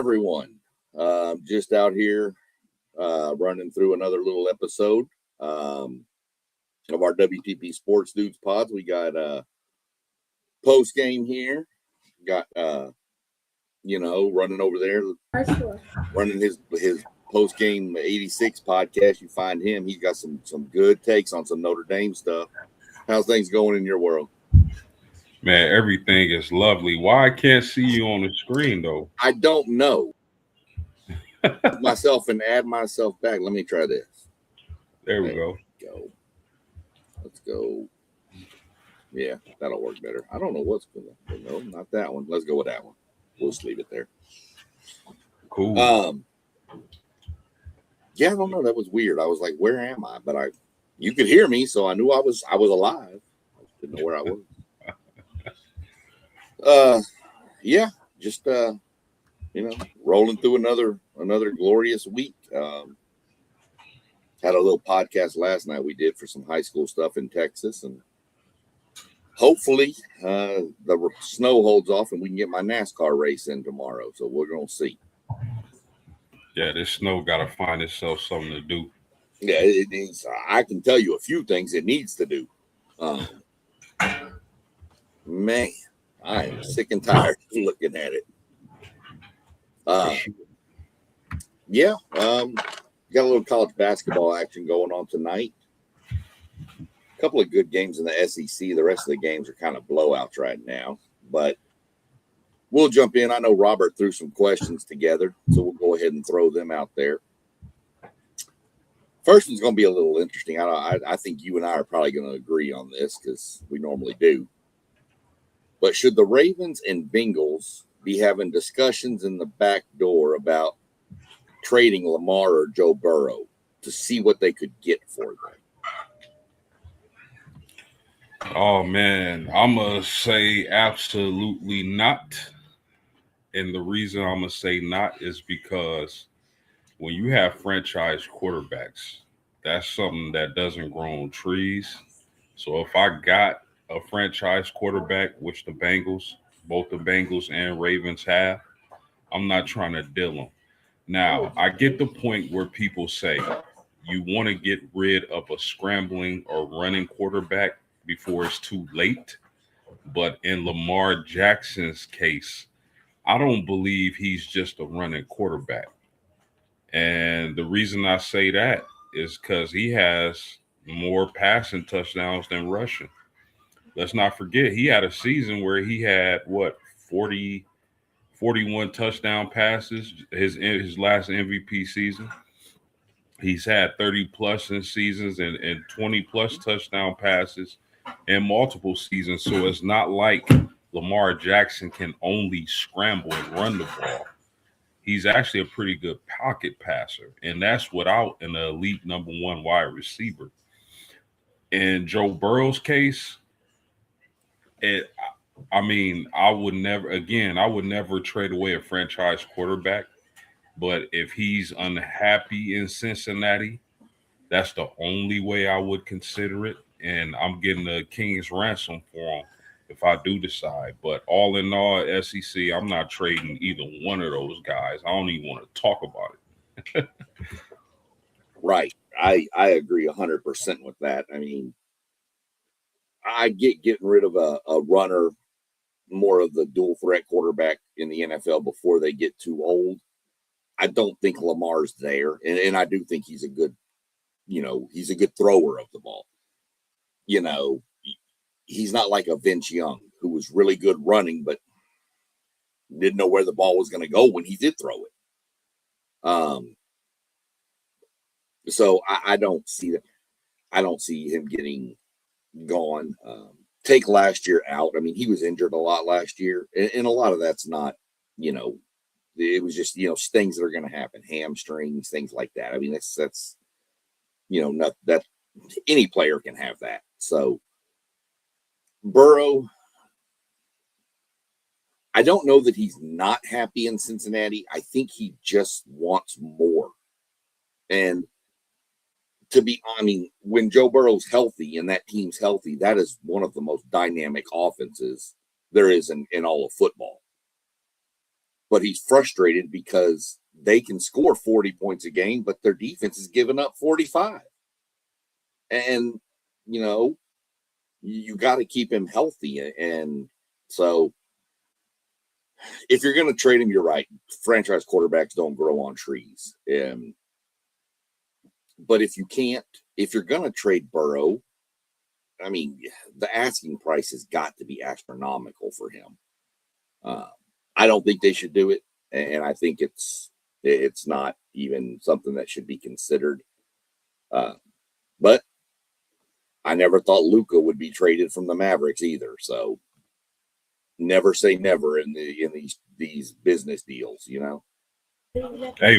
everyone. Just out here running through another little episode of our WTP Sports Dudes pods. We got post game here. Got running over there, running his post game 86 podcast. You find him. He's got some good takes on some Notre Dame stuff. How's things going in your world? Man, everything is lovely. Why I can't see you on the screen though? I don't know. Myself and add myself back. Let me try this. There we go. Let's go. Yeah, that'll work better. I don't know what's going on. No, not that one. Let's go with that one. We'll just leave it there. Cool. Yeah, I don't know. That was weird. I was like, where am I? But you could hear me, so I knew I was alive. I just didn't know where I was. Yeah, just rolling through another glorious week. Had a little podcast last night we did for some high school stuff in Texas, and hopefully the snow holds off and we can get my NASCAR race in tomorrow. So we're gonna see. Yeah, this snow got to find itself something to do. Yeah, it needs. I can tell you a few things it needs to do. Man, I am sick and tired of looking at it. Yeah, got a little college basketball action going on tonight. A couple of good games in the SEC. The rest of the games are kind of blowouts right now, but we'll jump in. I know Robert threw some questions together, so we'll go ahead and throw them out there. First one's going to be a little interesting. I think you and I are probably going to agree on this because we normally do. But should the Ravens and Bengals be having discussions in the back door about trading Lamar or Joe Burrow to see what they could get for them? Oh, man, I'm going to say absolutely not. And the reason I'm going to say not is because when you have franchise quarterbacks, that's something that doesn't grow on trees. So if I got a franchise quarterback, which both the Bengals and Ravens have, I'm not trying to deal them. Now, I get the point where people say you want to get rid of a scrambling or running quarterback before it's too late. But in Lamar Jackson's case, I don't believe he's just a running quarterback. And the reason I say that is because he has more passing touchdowns than rushing. Let's not forget, he had a season where he had, 41 touchdown passes, his last MVP season. He's had 30 plus in seasons and 20 plus touchdown passes in multiple seasons. So it's not like Lamar Jackson can only scramble and run the ball. He's actually a pretty good pocket passer, and that's without an elite number one wide receiver. In Joe Burrow's case, I would never trade away a franchise quarterback. But if he's unhappy in Cincinnati, that's the only way I would consider it. And I'm getting a king's ransom for him if I do decide. But all in all, SEC, I'm not trading either one of those guys. I don't even want to talk about it. Right. I agree 100% with that. I mean, I get getting rid of a runner, more of the dual threat quarterback in the NFL before they get too old. I don't think Lamar's there. And I do think he's a good thrower of the ball. He's not like a Vince Young who was really good running, but didn't know where the ball was going to go when he did throw it. So I don't see that. I don't see him getting gone. Take last year out. I mean, he was injured a lot last year, and a lot of that's not, it was just, things that are going to happen, hamstrings, things like that. I mean, that's not that any player can have that. So Burrow, I don't know that he's not happy in Cincinnati. I think he just wants more. And when Joe Burrow's healthy and that team's healthy, that is one of the most dynamic offenses there is in all of football. but he's frustrated because they can score 40 points a game, but their defense is giving up 45. And, you know, you got to keep him healthy. And so if you're going to trade him, you're right. Franchise quarterbacks don't grow on trees. But if you can't, if you're going to trade Burrow, I mean, the asking price has got to be astronomical for him. I don't think they should do it, and I think it's not even something that should be considered. But I never thought Luka would be traded from the Mavericks either. So never say never in these business deals, you know. Hey,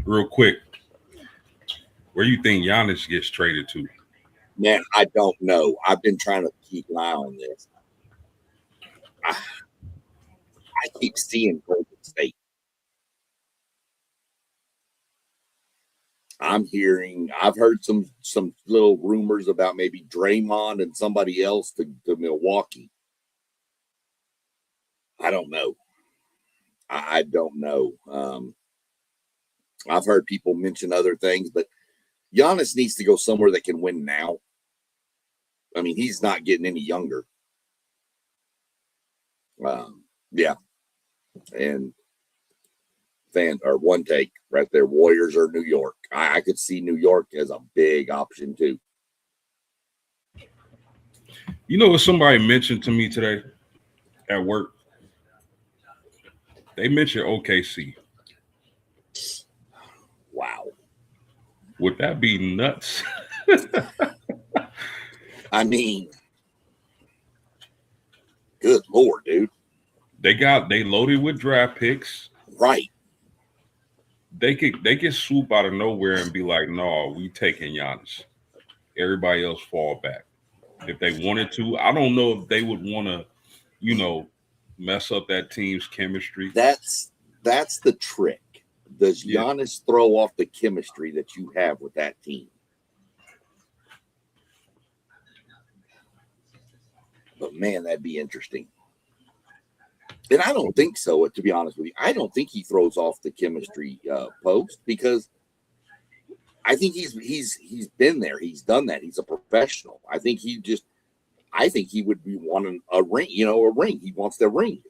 real quick, where you think Giannis gets traded to? Man, I don't know. I've been trying to keep an eye on this. I keep seeing Golden State. I've heard some little rumors about maybe Draymond and somebody else to Milwaukee. I don't know. I don't know. I've heard people mention other things, but Giannis needs to go somewhere that can win now. I mean, he's not getting any younger. Yeah. And one take right there, Warriors or New York. I could see New York as a big option too. You know what somebody mentioned to me today at work? They mentioned OKC. Wow. Would that be nuts? I mean, good Lord, dude. They loaded with draft picks. Right. They could swoop out of nowhere and be like, no, we taking Giannis. Everybody else fall back. If they wanted to, I don't know if they would want to, you know, mess up that team's chemistry. That's the trick. Does Giannis throw off the chemistry that you have with that team? But man, that'd be interesting. And I don't think so, to be honest with you. I don't think he throws off the chemistry post, because I think he's been there. He's done that. He's a professional. I think he would be wanting a ring, a ring. He wants the ring.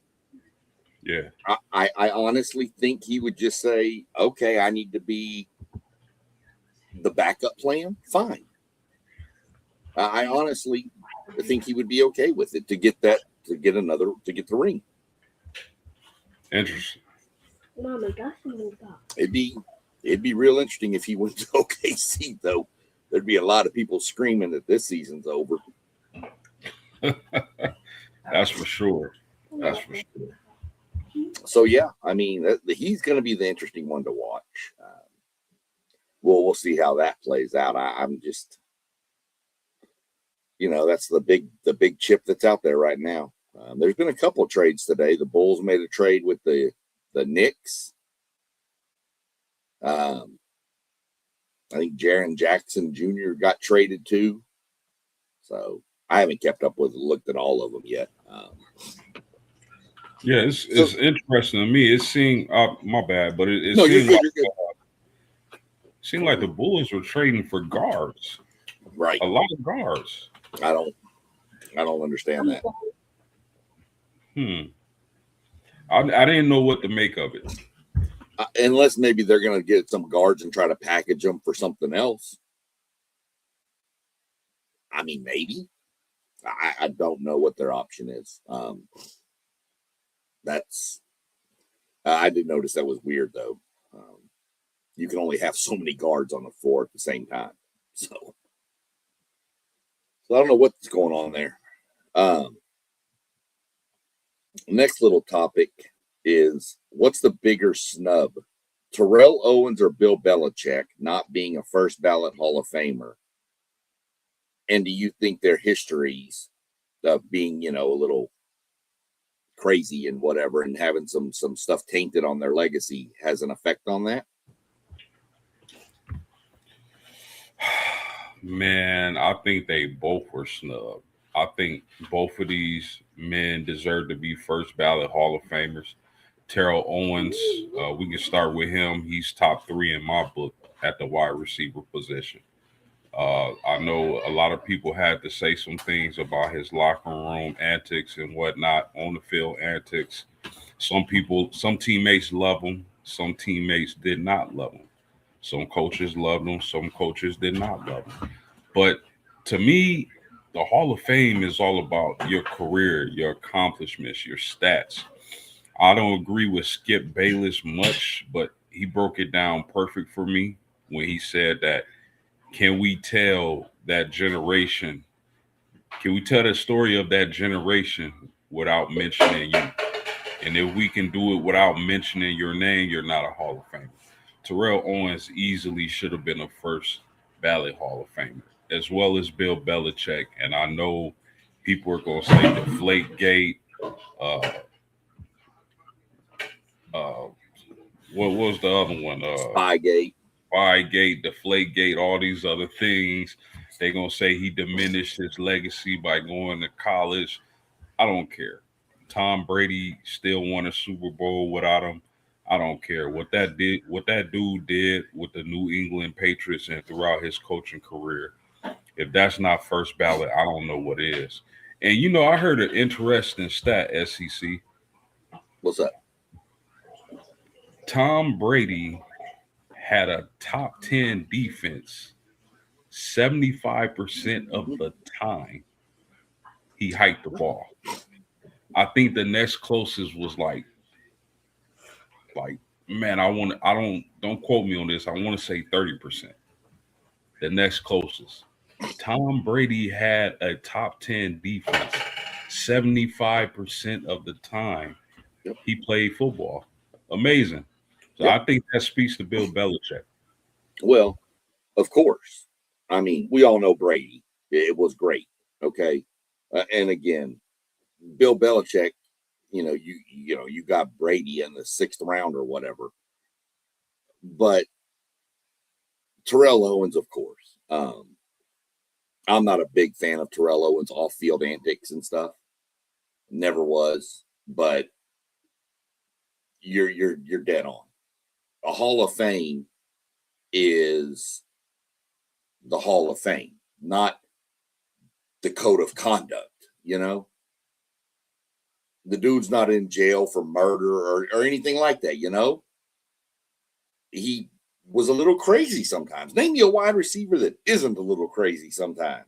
Yeah. I honestly think he would just say, okay, I need to be the backup plan. Fine. I honestly think he would be okay with it to get the ring. Interesting. It'd be real interesting if he went to OKC, though. There'd be a lot of people screaming that this season's over. That's for sure. That's for sure. So yeah, I mean, he's going to be the interesting one to watch. We'll see how that plays out. I'm just, that's the big chip that's out there right now. There's been a couple of trades today. The Bulls made a trade with the Knicks. I think Jaren Jackson Jr. got traded too. So I haven't looked at all of them yet. Yeah, it's interesting to me. It seemed my bad, but it no, seemed you're like good. Seemed like the Bulls were trading for guards. Right. A lot of guards. I don't understand that. I didn't know what to make of it. Unless maybe they're going to get some guards and try to package them for something else. I mean, maybe. I don't know what their option is. I did notice that was weird, though. You can only have so many guards on the floor at the same time. So I don't know what's going on there. Next little topic is, what's the bigger snub? Terrell Owens or Bill Belichick not being a first ballot Hall of Famer? And do you think their histories of being, a little crazy and whatever, and having some stuff tainted on their legacy has an effect on that? Man, I think they both were snubbed. I think both of these men deserve to be first ballot Hall of Famers. Terrell Owens, we can start with him. He's top three in my book at the wide receiver position. I know a lot of people had to say some things about his locker room antics and whatnot, on the field antics. Some teammates love him, some teammates did not love him. Some coaches loved him, some coaches did not love him. But to me, the Hall of Fame is all about your career, your accomplishments, your stats. I don't agree with Skip Bayless much, but he broke it down perfect for me when he said that can we tell that generation, can we tell the story of that generation without mentioning you? And if we can do it without mentioning your name, you're not a Hall of Famer. Terrell Owens easily should have been a first ballot Hall of Famer, as well as Bill Belichick. And I know people are going to say Deflategate. Uh, uh, what was the other one? Spygate. Spygate, Deflategate, all these other things. They're going to say he diminished his legacy by going to college. I don't care. Tom Brady still won a Super Bowl without him. I don't care what that dude did with the New England Patriots and throughout his coaching career. If that's not first ballot, I don't know what is. And I heard an interesting stat, SEC. What's up? Tom Brady had a top 10 defense 75% of the time he hiked the ball. I think the next closest was like man, don't quote me on this. I want to say 30%. The next closest. Tom Brady had a top 10 defense 75% of the time he played football. Amazing. So I think that speaks to Bill Belichick. Well, of course. I mean, we all know Brady. It was great. Okay. And again, Bill Belichick, you got Brady in the 6th round or whatever. But Terrell Owens, of course. I'm not a big fan of Terrell Owens off-field antics and stuff. Never was, but you're dead on. A Hall of Fame is the Hall of Fame, not the code of conduct. The dude's not in jail for murder or anything like that. He was a little crazy sometimes. Name me a wide receiver that isn't a little crazy sometimes.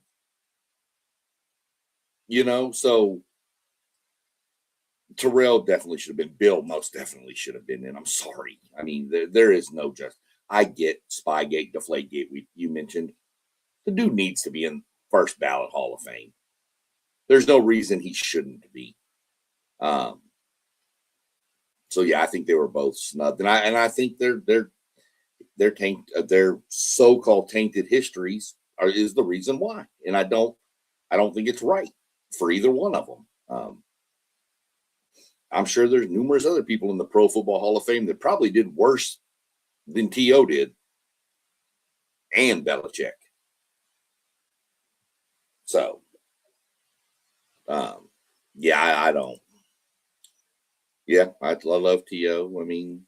So Terrell definitely should have been. Bill most definitely should have been in. I'm sorry. I mean, there is no just. I get Spygate, Deflategate. You mentioned the dude needs to be in first ballot Hall of Fame. There's no reason he shouldn't be. So yeah, I think they were both snubbed, and I think their so-called tainted histories is the reason why. And I don't think it's right for either one of them. I'm sure there's numerous other people in the Pro Football Hall of Fame that probably did worse than T.O. did and Belichick. So, yeah, I don't. Yeah, I love T.O. I mean,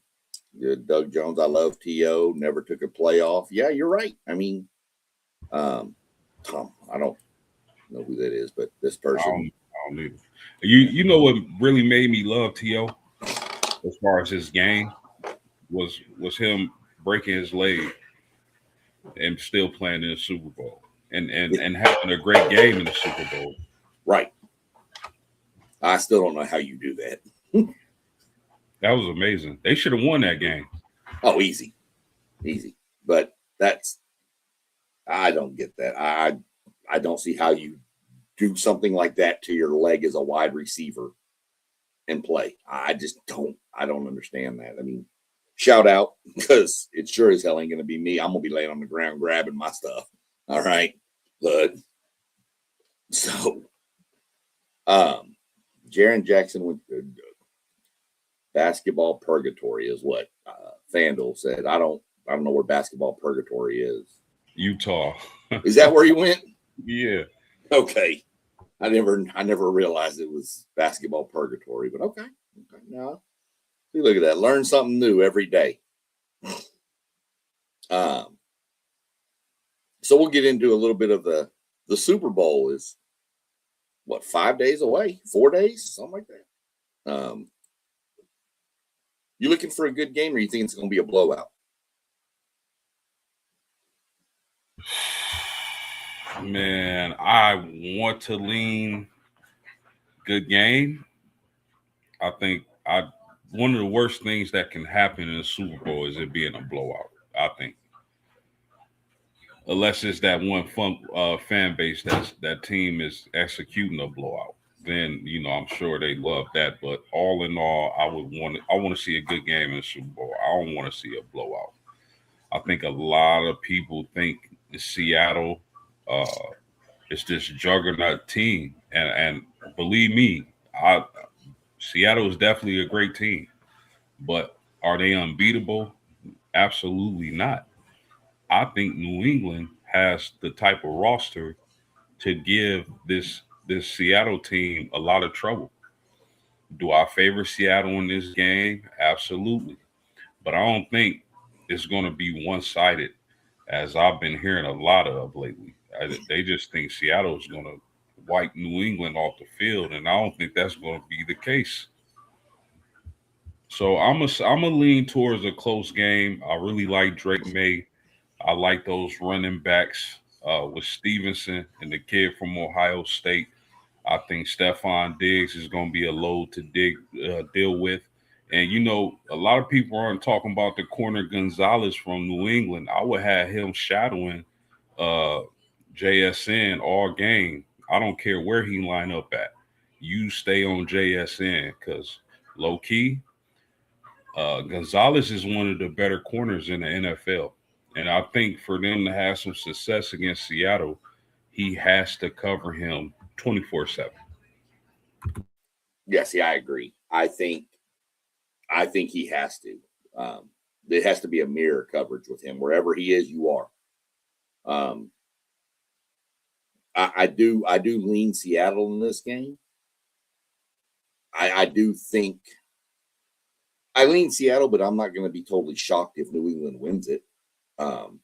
Doug Jones, I love T.O. Never took a playoff. Yeah, you're right. I mean, Tom, I don't know who that is, but this person. I don't either. You know what really made me love T.O. as far as his game was him breaking his leg and still playing in the Super Bowl and having a great game in the Super Bowl. Right. I still don't know how you do that. That was amazing. They should have won that game. Oh, easy. But I don't get that. I don't see how you do something like that to your leg as a wide receiver and play. I don't understand that. I mean, shout out, because it sure as hell ain't going to be me. I'm going to be laying on the ground grabbing my stuff. All right. But so, Jaron Jackson went basketball purgatory is what FanDuel said. I don't know where basketball purgatory is. Utah. Is that where you went? Yeah. Okay. I never realized it was basketball purgatory, but okay. Okay. Now, see, look at that. Learn something new every day. Um, so we'll get into a little bit of the Super Bowl is what, 5 days away, 4 days, something like that. You looking for a good game, or you think it's going to be a blowout? Man, I want to lean good game. I think I one of the worst things that can happen in the Super Bowl is it being a blowout. I think, unless it's that one fan base that team is executing a blowout, then I'm sure they love that. But all in all, I want to see a good game in the Super Bowl. I don't want to see a blowout. I think a lot of people think Seattle uh, is this juggernaut team, and believe me, Seattle is definitely a great team. But are they unbeatable? Absolutely not. I think New England has the type of roster to give this Seattle team a lot of trouble. Do I favor Seattle in this game? Absolutely. But I don't think it's going to be one sided, as I've been hearing a lot of lately. They just think Seattle is going to wipe New England off the field, and I don't think that's going to be the case. So I'm a lean towards a close game. I really like Drake May. I like those running backs with Stevenson and the kid from Ohio State. I think Stephon Diggs is going to be a load to deal with. And a lot of people aren't talking about the corner Gonzalez from New England. I would have him shadowing uh, JSN all game. I don't care where he line up at. You stay on JSN because low key, Gonzalez is one of the better corners in the NFL. And I think for them to have some success against Seattle, he has to cover him 24/7. Yeah, see, I agree. I think he has to. Um, there has to be a mirror coverage with him wherever he is. You are. Um, I do lean Seattle in this game. I do think I lean Seattle, but I'm not going to be totally shocked if New England wins it. Um,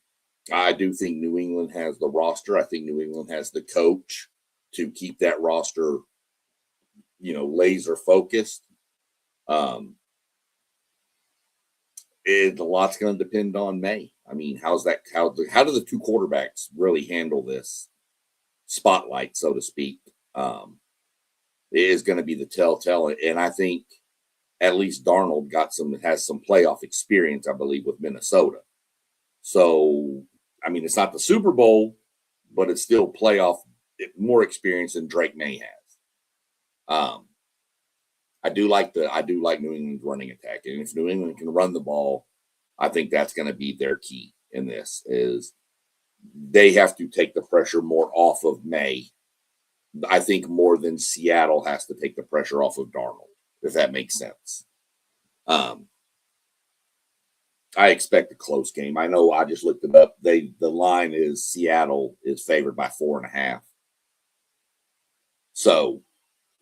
I do think New England has the roster. I think New England has the coach to keep that roster, laser focused. Um, a lot's going to depend on May. I mean, how do the two quarterbacks really handle this spotlight, so to speak? It is going to be the telltale, and I think at least Darnold has some playoff experience, I believe, with Minnesota. So, I mean, it's not the Super Bowl, but it's still playoff more experience than Drake May has. I do like New England's running attack, and if New England can run the ball, I think that's going to be their key in this. Is they have to take the pressure more off of May. I think more than Seattle has to take the pressure off of Darnold, if that makes sense. Um, I expect a close game. I know I just looked it up. The line is Seattle is favored by 4.5. So,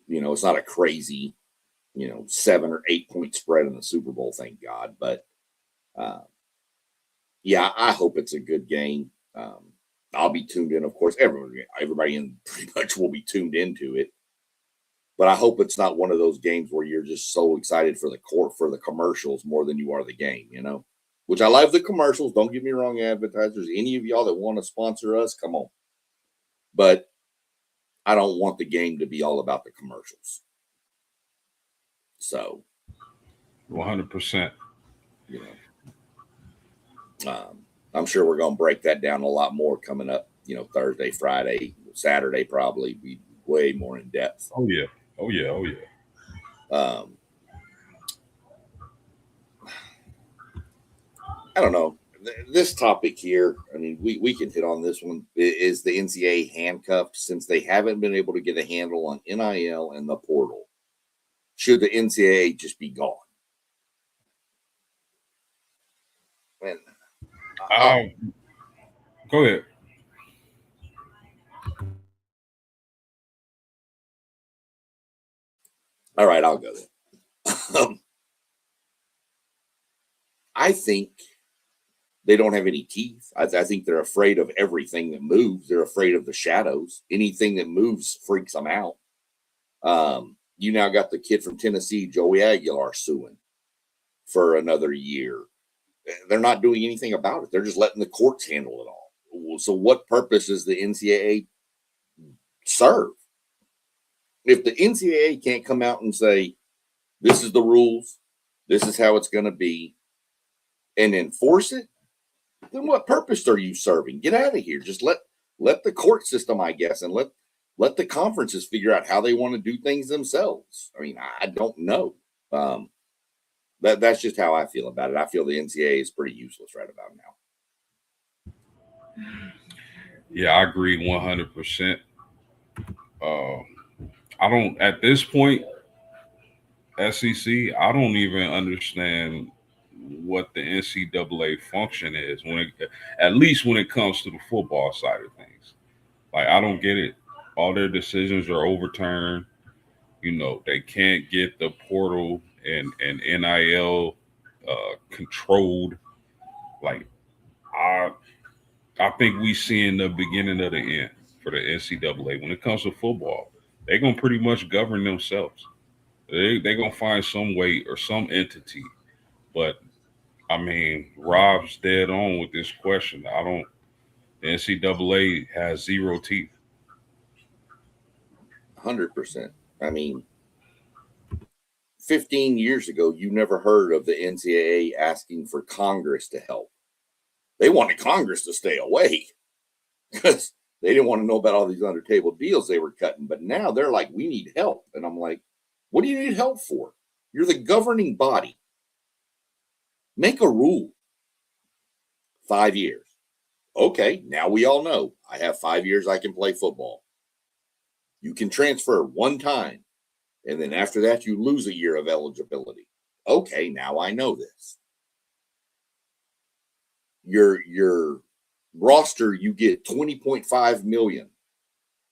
it's not a crazy, 7 or 8 point spread in the Super Bowl, thank God. But uh, yeah, I hope it's a good game. I'll be tuned in, of course. Everybody in pretty much will be tuned into it. But I hope it's not one of those games where you're just so excited for the commercials more than you are the game. Which I love the commercials. Don't get me wrong, advertisers. Any of y'all that want to sponsor us, come on. But I don't want the game to be all about the commercials. So, 100%. you I'm sure we're going to break that down a lot more coming up. Thursday, Friday, Saturday, probably be way more in depth. Oh yeah. Oh yeah. Oh yeah. Um, I don't know. This topic here, I mean, we can hit on this one. Is the NCAA handcuffed since they haven't been able to get a handle on NIL and the portal? Should the NCAA just be gone? And Go ahead. All right, I'll go then. I think they don't have any teeth. I think they're afraid of everything that moves. They're afraid of the shadows. Anything that moves freaks them out. You now got the kid from Tennessee, Joey Aguilar, suing for another year. They're not doing anything about it. They're just letting the courts handle it all. So what purpose does the NCAA serve? If the NCAA can't come out and say, this is the rules, this is how it's going to be, and enforce it, then what purpose are you serving? Get out of here. Just let the court system, I guess, and let the conferences figure out how they want to do things themselves. I mean, I don't know. That's just how I feel about it. I feel the NCAA is pretty useless right about now. Yeah, I agree 100%. I don't, at this point, SEC, I don't even understand what the NCAA function is at least when it comes to the football side of things. Like, I don't get it. All their decisions are overturned. You know, they can't get the portal and NIL controlled. Like, I think we seeing the beginning of the end for the NCAA when it comes to football. They're gonna pretty much govern themselves. They're gonna find some way or some entity. But I mean, Rob's dead on with this question. The NCAA has zero teeth. 100%. I mean, 15 years ago, you never heard of the NCAA asking for Congress to help. They wanted Congress to stay away because they didn't want to know about all these under table deals they were cutting. But now they're like, we need help. And I'm like, what do you need help for? You're the governing body. Make a rule. 5 years. Okay, now we all know I have 5 years I can play football. You can transfer one time, and then after that, you lose a year of eligibility. Okay, now I know this. Your roster, you get $20.5 million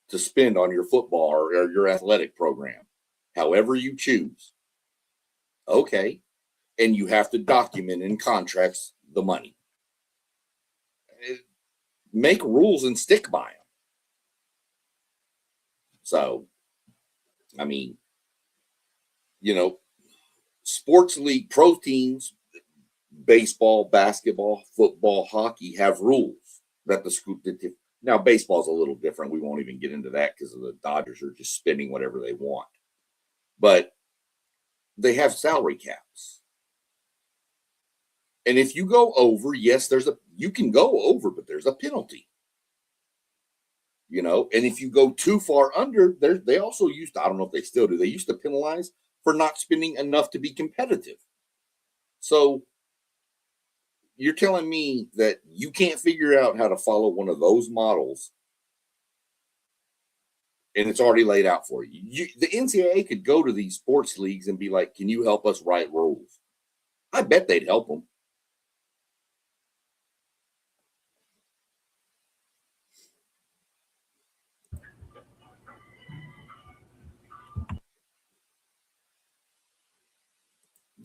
to spend on your football or your athletic program, however you choose. Okay, and you have to document in contracts the money. Make rules and stick by them. So, I mean, you know, sports league pro teams, baseball, basketball, football, hockey have rules that the school. Now, baseball's a little different. We won't even get into that because the Dodgers are just spending whatever they want. But they have salary caps. And if you go over, yes, you can go over, but there's a penalty. You know, and if you go too far under, they also used to, I don't know if they still do, they used to penalize for not spending enough to be competitive. So you're telling me that you can't figure out how to follow one of those models and it's already laid out for you. The NCAA could go to these sports leagues and be like, can you help us write rules? I bet they'd help them.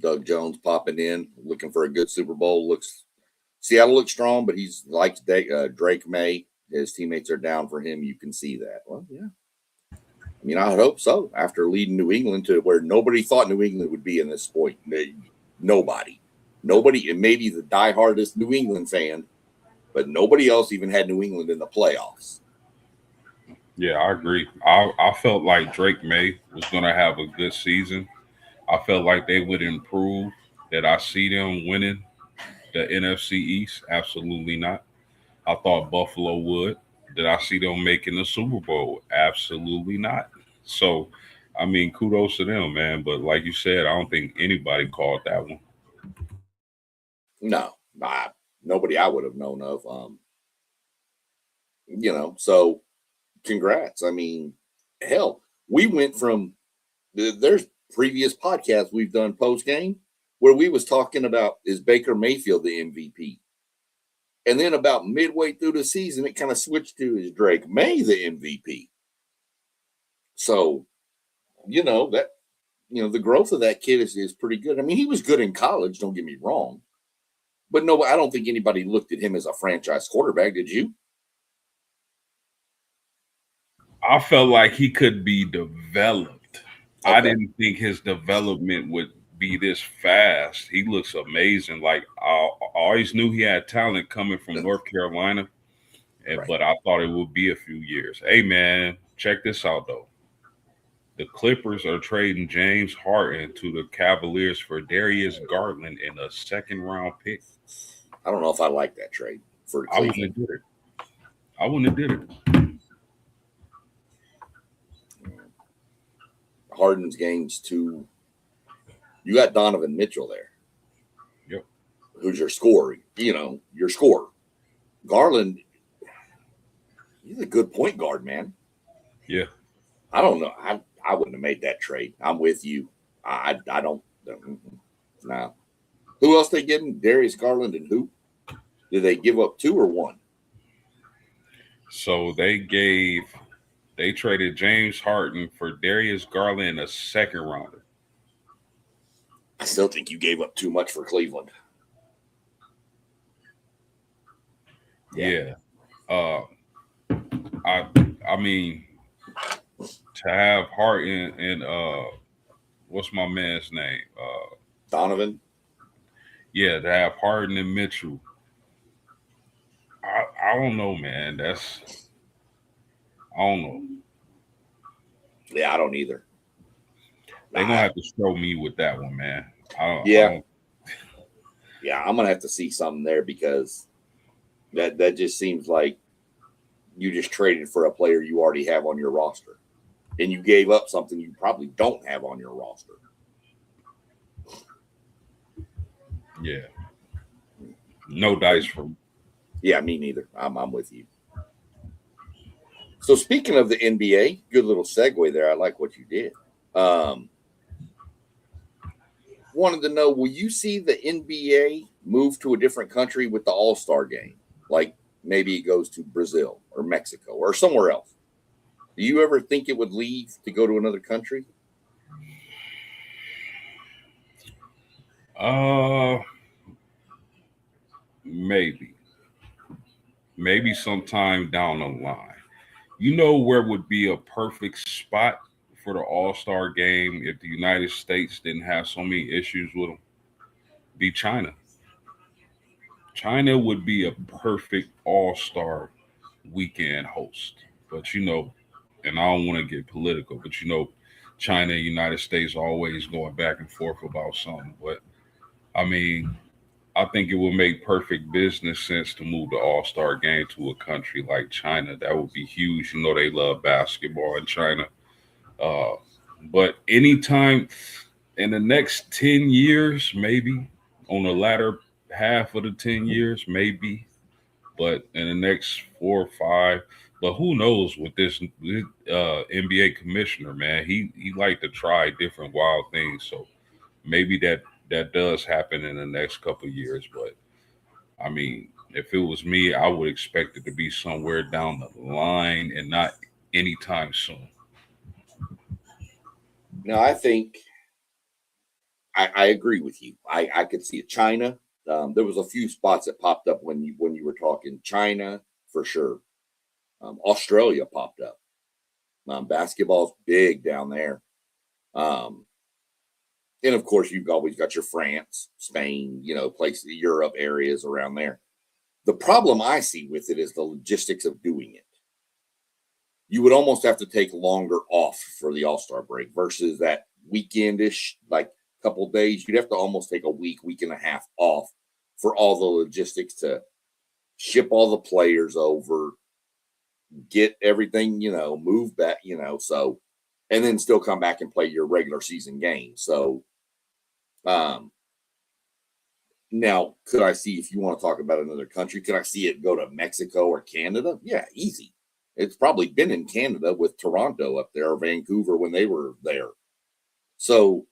Doug Jones popping in, looking for a good Super Bowl. Seattle looks strong, but he's likes Drake May. His teammates are down for him. You can see that. Well, yeah. I mean, I hope so. After leading New England to where nobody thought New England would be in this point. Nobody, and maybe the diehardest New England fan, but nobody else even had New England in the playoffs. Yeah, I agree. I felt like Drake May was going to have a good season. I felt like they would improve. Did I see them winning the NFC East? Absolutely not. I thought Buffalo would. Did I see them making the Super Bowl? Absolutely not. So, I mean, kudos to them, man. But like you said, I don't think anybody called that one. No, nobody I would have known of. So congrats. I mean, hell, we went from there's previous podcasts we've done post game where we was talking about, is Baker Mayfield the MVP? And then about midway through the season, it kind of switched to, is Drake May the MVP? So, the growth of that kid is pretty good. I mean, he was good in college, don't get me wrong. But no, I don't think anybody looked at him as a franchise quarterback, did you? I felt like he could be developed. I Okay. didn't think his development would be this fast. He looks amazing. Like I always knew he had talent coming from North Carolina, Right. but I thought it would be a few years. Hey man, check this out though. The Clippers are trading James Harden to the Cavaliers for Darius Garland in a second round pick. I don't know if I like that trade for I wouldn't Cleveland. have did it. I wouldn't have did it. Harden's game's too. You got Donovan Mitchell there. Yep. Who's your scorer? Your scorer. Garland, he's a good point guard, man. Yeah. I don't know. I wouldn't have made that trade. I'm with you. I don't. Nah. Who else they getting? Darius Garland and who? Did they give up 2 or 1? So they traded James Harden for Darius Garland in a second rounder. I still think you gave up too much for Cleveland. Yeah. I mean to have Harden and what's my man's name? Donovan. Yeah, to have Harden and Mitchell. I don't know, man. I don't know. Yeah, I don't either. They're gonna have to show me with that one, man. Yeah, I'm gonna have to see something there because that just seems like you just traded for a player you already have on your roster, and you gave up something you probably don't have on your roster. Yeah. No dice for me. Yeah, me neither. I'm with you. So speaking of the NBA, good little segue there. I like what you did. Wanted to know, will you see the NBA move to a different country with the All-Star game? Like maybe it goes to Brazil or Mexico or somewhere else. Do you ever think it would leave to go to another country? Maybe. Maybe sometime down the line. You know where would be a perfect spot for the All-Star game if the United States didn't have so many issues with them? Be China. China would be a perfect All-Star weekend host. But and I don't want to get political, but China and United States always going back and forth about something. But I mean, I think it would make perfect business sense to move the All Star game to a country like China. That would be huge. They love basketball in China. Uh, but anytime in the next 10 years, maybe on the latter half of the 10 years, maybe. But in the next 4 or 5, but who knows with this NBA commissioner, man? He like to try different wild things. So maybe that does happen in the next couple of years. But I mean, if it was me, I would expect it to be somewhere down the line and not anytime soon. No, I think I agree with you. I could see it. China. There was a few spots that popped up when you were talking China for sure. Australia popped up. Basketball's big down there. Um, and of course, you've always got your France, Spain, places, Europe areas around there. The problem I see with it is the logistics of doing it. You would almost have to take longer off for the All-Star break versus that weekendish, like couple days. You'd have to almost take a week and a half off for all the logistics to ship all the players over, get everything, move back, so, and then still come back and play your regular season game. So, now, could I see, if you want to talk about another country, could I see it go to Mexico or Canada? Yeah, easy. It's probably been in Canada with Toronto up there or Vancouver when they were there. So,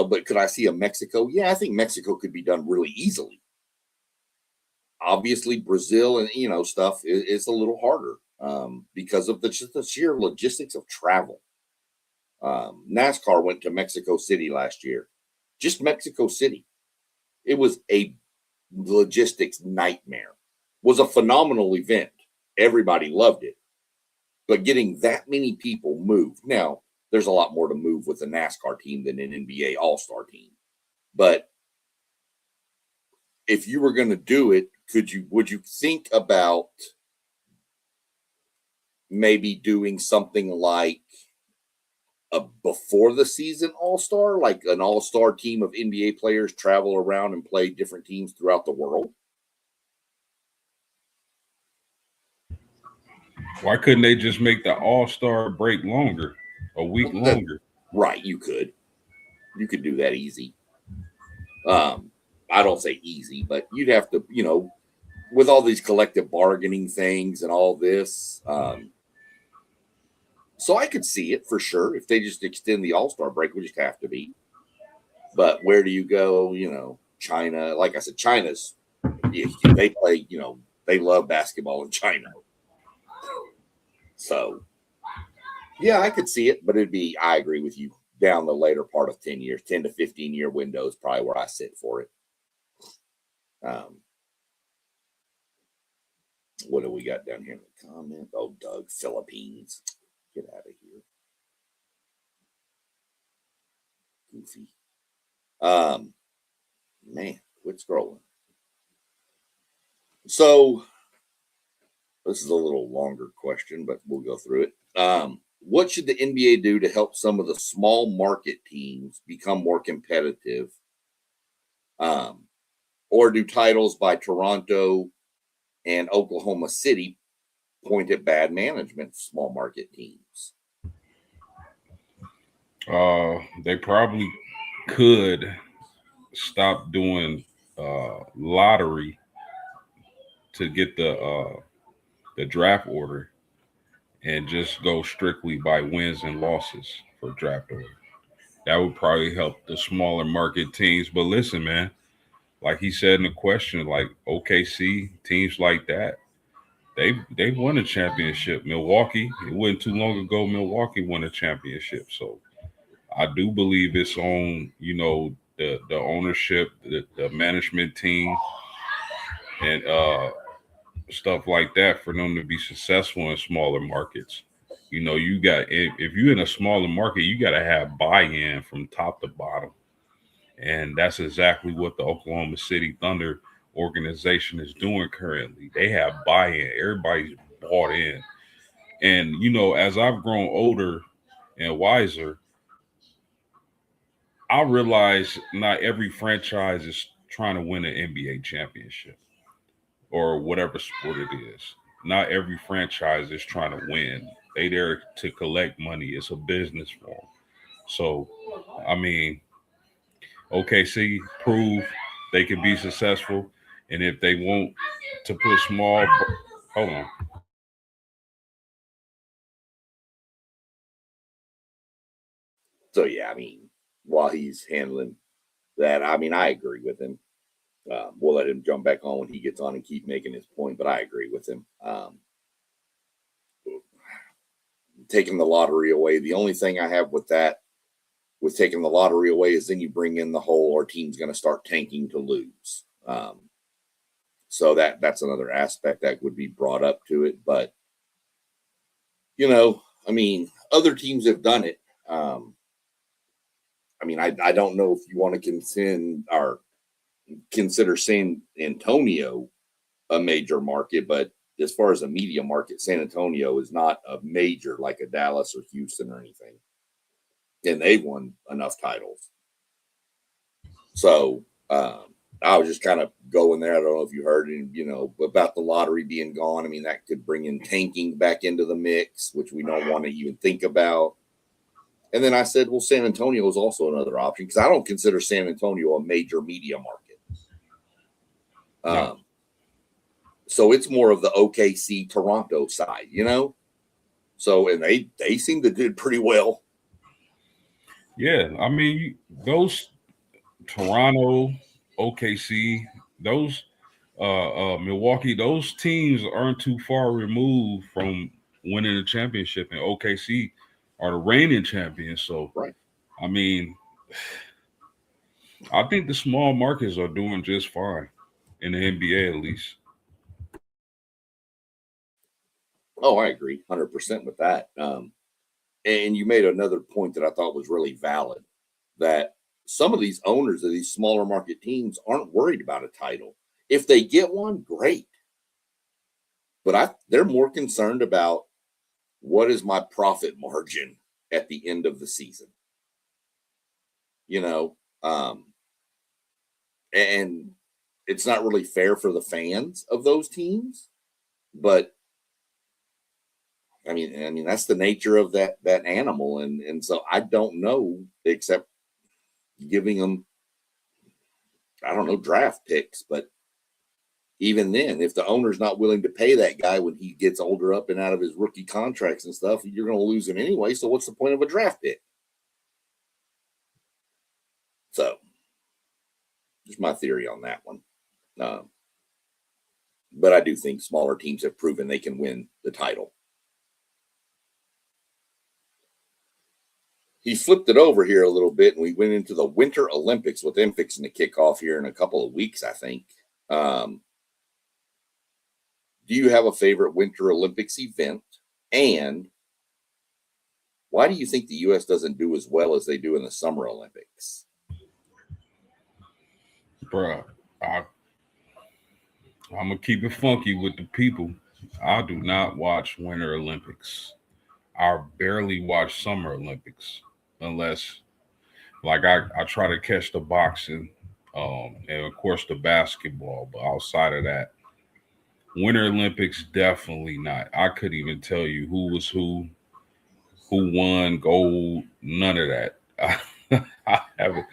but could I see a Mexico? Yeah, I think Mexico could be done really easily. Obviously, Brazil and stuff is a little harder because of just the sheer logistics of travel. NASCAR went to Mexico City last year, just Mexico City. It was a logistics nightmare. Was a phenomenal event. Everybody loved it. But getting that many people moved. Now, there's a lot more to move with a NASCAR team than an NBA All-Star team. But if you were going to do it, would you think about maybe doing something like a before the season All-Star, like an All-Star team of NBA players travel around and play different teams throughout the world? Why couldn't they just make the All-Star break longer, a week longer? Right, you could do that easy. I don't say easy, but you'd have to, with all these collective bargaining things and all this. So I could see it for sure. If they just extend the All-Star break, would just have to be. But where do you go? China, like I said, China's, they play, they love basketball in China. So, yeah, I could see it, but I agree with you, down the later part of 10 years, 10 to 15-year window is probably where I sit for it. What do we got down here in the comment? Oh, Doug, Philippines. Get out of here. Goofy. Man, quit scrolling. So, this is a little longer question, but we'll go through it. What should the NBA do to help some of the small market teams become more competitive? Or do titles by Toronto and Oklahoma City point at bad management of small market teams? They probably could stop doing lottery to get the draft order and just go strictly by wins and losses for draft order. That would probably help the smaller market teams. But listen, man, like he said in the question, like OKC, teams like that, they've won a championship. Milwaukee, it wasn't too long ago, Milwaukee won a championship. So I do believe it's on, the ownership, the management team, and stuff like that for them to be successful in smaller markets. You got, if you're in a smaller market, you got to have buy-in from top to bottom. And that's exactly what the Oklahoma City Thunder organization is doing currently. They have buy-in. Everybody's bought in. And, as I've grown older and wiser, I realize not every franchise is trying to win an NBA championship or whatever sport it is. Not every franchise is trying to win. They there to collect money. It's a business for them. So, I mean, OKC prove they can be successful, and if they want to put hold on. So yeah, while he's handling that, I agree with him. We'll let him jump back on when he gets on and keep making his point, but I agree with him. Taking the lottery away, the only thing I have with taking the lottery away is then you bring in the whole our team's going to start tanking to lose. So that's another aspect that would be brought up to it. But, other teams have done it. I don't know if you want to consider San Antonio a major market, but as far as a media market, San Antonio is not a major like a Dallas or Houston or anything. And they've won enough titles. So I was just kind of going there. I don't know if you heard, about the lottery being gone. That could bring in tanking back into the mix, which we don't want to even think about. And then I said, well, San Antonio is also another option because I don't consider San Antonio a major media market. No. So it's more of the OKC Toronto side, So, and they seem to do pretty well. Yeah, those Toronto, OKC, those Milwaukee, those teams aren't too far removed from winning a championship. And OKC are the reigning champions. So, Right. I mean, I think the small markets are doing just fine in the NBA at least. Oh, I agree 100% with that. And you made another point that I thought was really valid, that some of these owners of these smaller market teams aren't worried about a title. If they get one, great. But they're more concerned about what is my profit margin at the end of the season. You know, and it's not really fair for the fans of those teams, but I mean that's the nature of that animal, and so I don't know except giving them, I don't know, draft picks, but even then, if the owner's not willing to pay that guy when he gets older up and out of his rookie contracts and stuff, you're going to lose him anyway. So what's the point of a draft pick? So just my theory on that one. Um, but I do think smaller teams have proven they can win the title. He flipped it over here a little bit, and we went into the Winter Olympics with them fixing to kick off here in a couple of weeks, I think. Do you have a favorite Winter Olympics event? And why do you think the U.S. doesn't do as well as they do in the Summer Olympics? Bruh, I'm going to keep it funky with the people. I do not watch Winter Olympics. I barely watch Summer Olympics unless, like, I try to catch the boxing and, of course, the basketball. But outside of that, Winter Olympics, definitely not. I couldn't even tell you who was who won gold, none of that. I haven't.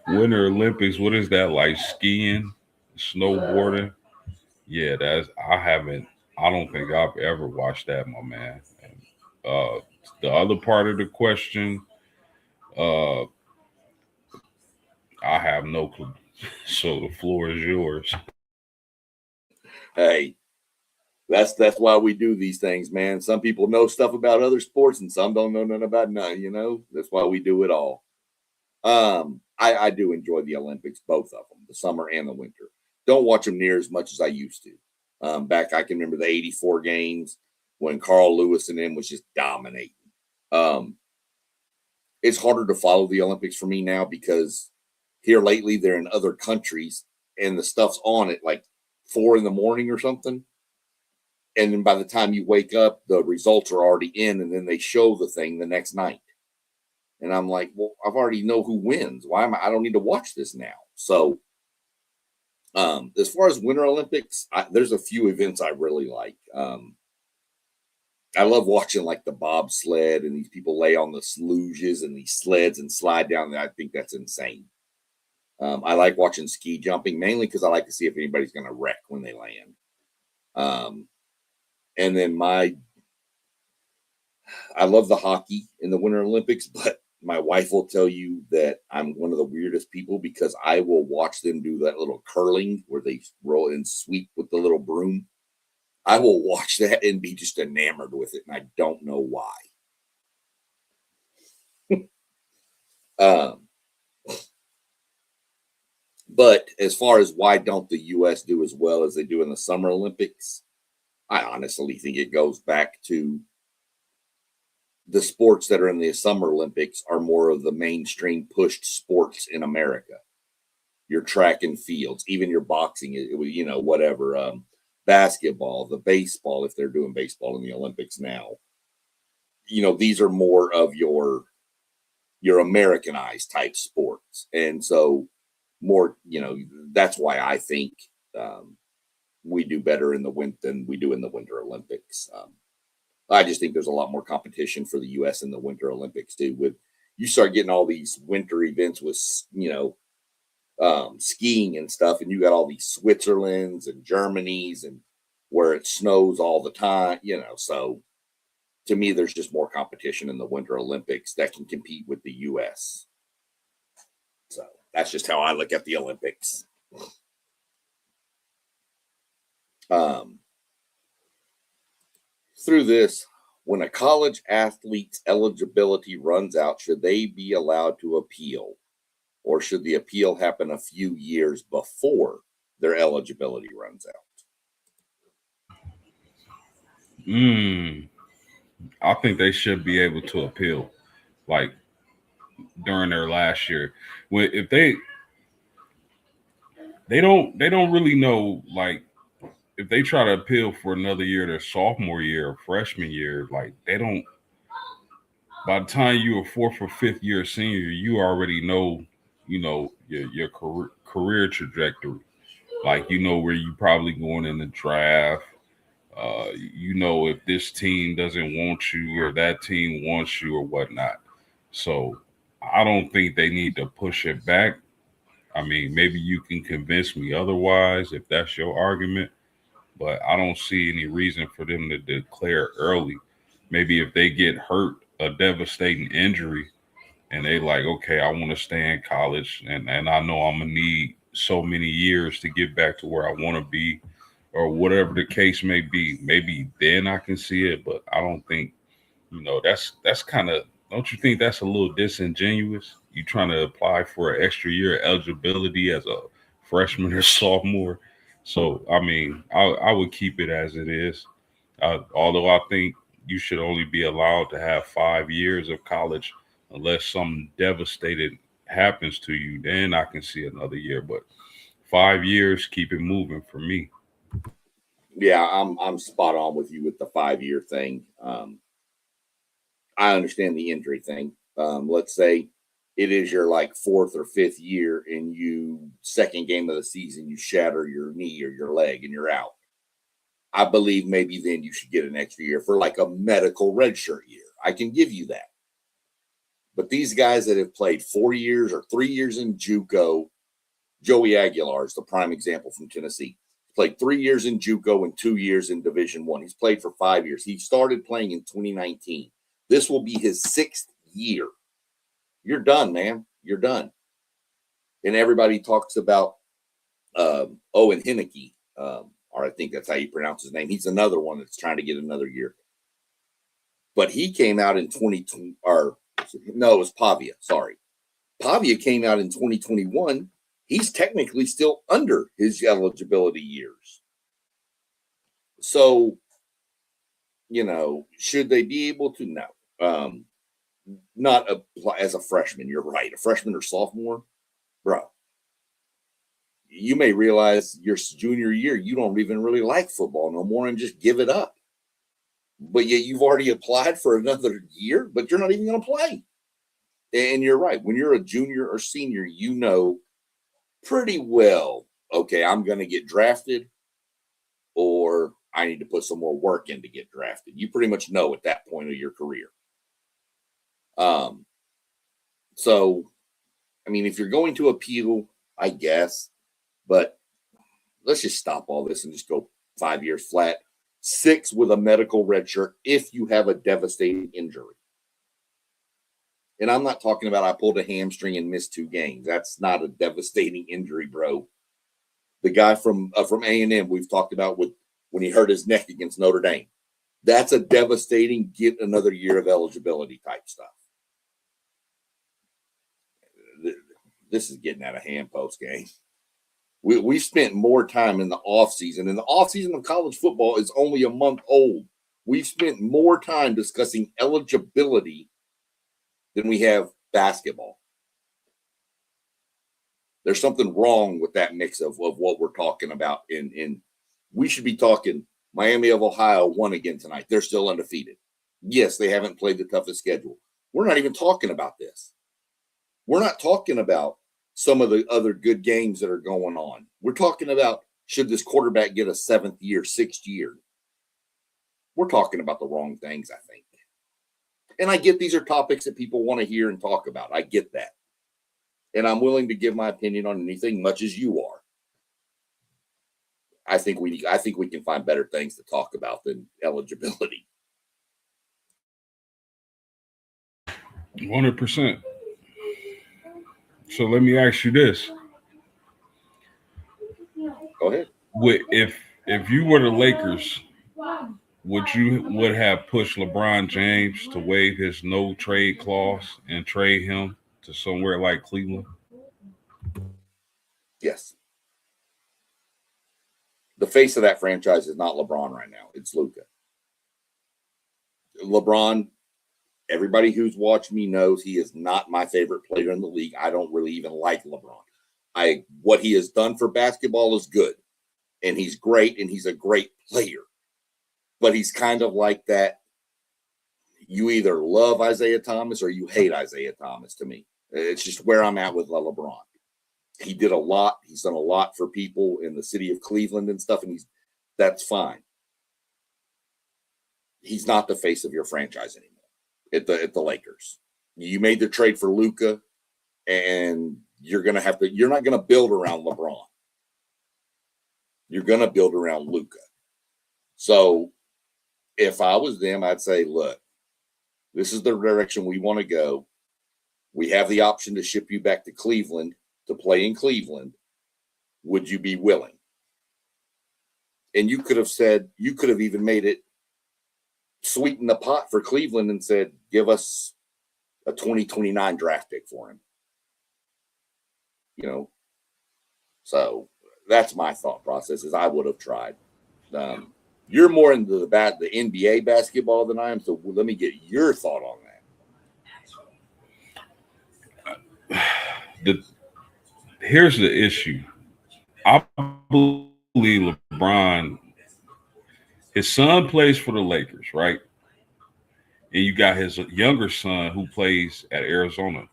Winter Olympics, what is that, like skiing, snowboarding? Yeah, I don't think I've ever watched that, my man. And, the other part of the question, uh, I have no clue. So the floor is yours. Hey, that's why we do these things, man. Some people know stuff about other sports, and some don't know nothing about none. That's why we do it all. I do enjoy the Olympics, both of them, the summer and the winter. Don't watch them near as much as I used to. Back, I can remember the '84 games when Carl Lewis and them was just dominating. Um, it's harder to follow the Olympics for me now because here lately they're in other countries and the stuff's on at like 4 in the morning or something. And then by the time you wake up, the results are already in, and then they show the thing the next night. And I'm like, well, I've already know who wins. Why am I don't need to watch this now. So as far as Winter Olympics, there's a few events I really like. I love watching like the bobsled and these people lay on the sluges and these sleds and slide down there. I think that's insane. I like watching ski jumping mainly because I like to see if anybody's going to wreck when they land. And then I love the hockey in the Winter Olympics, but my wife will tell you that I'm one of the weirdest people because I will watch them do that little curling where they roll and sweep with the little broom. I will watch that and be just enamored with it, and I don't know why. Um, but as far as why don't the U.S. do as well as they do in the Summer Olympics, I honestly think it goes back to the sports that are in the Summer Olympics are more of the mainstream pushed sports in America. Your track and fields, even your boxing, whatever, basketball, the baseball, if they're doing baseball in the Olympics now. These are more of your Americanized type sports. And so more, that's why I think we do better in the winter than we do in the Winter Olympics. I just think there's a lot more competition for the U.S. in the Winter Olympics too. With you start getting all these winter events with skiing and stuff, and you got all these Switzerlands and Germanys and where it snows all the time. So to me, there's just more competition in the Winter Olympics that can compete with the U.S. So that's just how I look at the Olympics. Through this, When a college athlete's eligibility runs out, should they be allowed to appeal? Or should the appeal happen a few years before their eligibility runs out? I think they should be able to appeal, like during their last year. When if they don't really know, like if they try to appeal for another year, their sophomore year or freshman year, like they don't. By the time you a fourth or fifth year senior, you already know, your career trajectory. Like you know where you probably going in the draft. You know if this team doesn't want you or that team wants you or whatnot. So I don't think they need to push it back. I mean, maybe you can convince me otherwise if that's your argument, but I don't see any reason for them to declare early. Maybe if they get hurt, a devastating injury, and they like, okay, I want to stay in college, and I know I'm gonna need so many years to get back to where I want to be, or whatever the case may be. Maybe then I can see it, but I don't think, that's kind of. Don't you think that's a little disingenuous? You trying to apply for an extra year eligibility as a freshman or sophomore? So I mean, I would keep it as it is. Although I think you should only be allowed to have 5 years of college unless something devastated happens to you. Then I can see another year. But 5 years, keep it moving for me. Yeah, I'm spot on with you with the 5 year thing. I understand the injury thing. Let's say it is your like fourth or fifth year, and you second game of the season you shatter your knee or your leg and you're out. I believe maybe then you should get an extra year for like a medical redshirt year. I can give you that. But these guys that have played 4 years or 3 years in JUCO, Joey Aguilar is the prime example from Tennessee. Played 3 years in JUCO and 2 years in Division One. He's played for 5 years. He started playing in 2019. This will be his sixth year. You're done, man. You're done. And everybody talks about Owen Henneke, or I think that's how you pronounce his name. He's another one that's trying to get another year. But he came out in 2020, or no, it was Pavia. Sorry. Pavia came out in 2021. He's technically still under his eligibility years. So, should they be able to? No. Not apply as a freshman. You're right. A freshman or sophomore, bro. You may realize your junior year, you don't even really like football no more and just give it up. But yet you've already applied for another year, but you're not even going to play. And you're right. When you're a junior or senior, you know pretty well, okay, I'm going to get drafted or I need to put some more work in to get drafted. You pretty much know at that point of your career. So, I mean, if you're going to appeal, I guess, but let's just stop all this and just go 5 years flat. 6 with a medical red shirt if you have a devastating injury. And I'm not talking about I pulled a hamstring and missed 2 games. That's not a devastating injury, bro. The guy from A&M we've talked about with when he hurt his neck against Notre Dame. That's a devastating get another year of eligibility type stuff. This is getting out of hand post game. We spent more time in the offseason, and the offseason of college football is only a month old. We've spent more time discussing eligibility than we have basketball. There's something wrong with that mix of what we're talking about. In we should be talking Miami of Ohio won again tonight. They're still undefeated. Yes, they haven't played the toughest schedule. We're not even talking about this. We're not talking about some of the other good games that are going on. We're talking about should this quarterback get a 7th year, 6th year? We're talking about the wrong things, I think. And I get these are topics that people want to hear and talk about. I get that. And I'm willing to give my opinion on anything, much as you are. I think we can find better things to talk about than eligibility. 100%. So let me ask you this. Go ahead. If you were the Lakers would have pushed LeBron James to waive his no trade clause and trade him to somewhere like Cleveland? Yes. The face of that franchise is not LeBron right now. It's Luka. LeBron, everybody who's watched me knows he is not my favorite player in the league. I don't really even like LeBron. What he has done for basketball is good, and he's great, and he's a great player. But he's kind of like that. You either love Isaiah Thomas or you hate Isaiah Thomas to me. It's just where I'm at with LeBron. He did a lot. He's done a lot for people in the city of Cleveland and stuff, and that's fine. He's not the face of your franchise anymore at the Lakers. You made the trade for Luka, and you're not gonna build around LeBron. You're gonna build around Luka. So if I was them, I'd say, look, this is the direction we want to go. We have the option to ship you back to Cleveland to play in Cleveland. Would you be willing? And you could have even made it sweeten the pot for Cleveland and said, give us a 2029 draft pick for him. So that's my thought process is I would have tried. You're more into the NBA basketball than I am, so let me get your thought on that. Here's the issue. I believe LeBron, his son plays for the Lakers, right? And you got his younger son who plays at Arizona.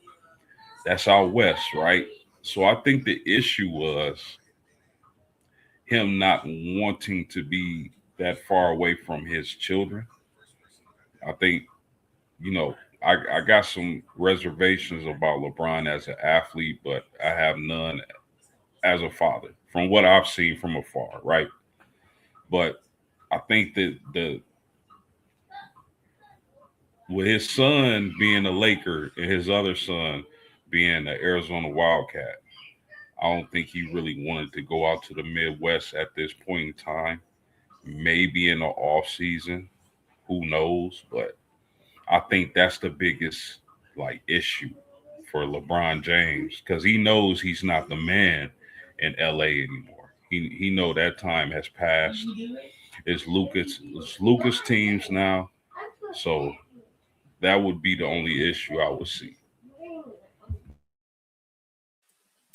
That's out west, right? So I think the issue was him not wanting to be that far away from his children. I think, I got some reservations about LeBron as an athlete, but I have none as a father from what I've seen from afar, right? But I think that with his son being a Laker and his other son being an Arizona Wildcat, I don't think he really wanted to go out to the Midwest at this point in time. Maybe in the off season, who knows? But I think that's the biggest issue for LeBron James because he knows he's not the man in LA anymore. He know that time has passed. It's Lucas teams now, so that would be the only issue I would see.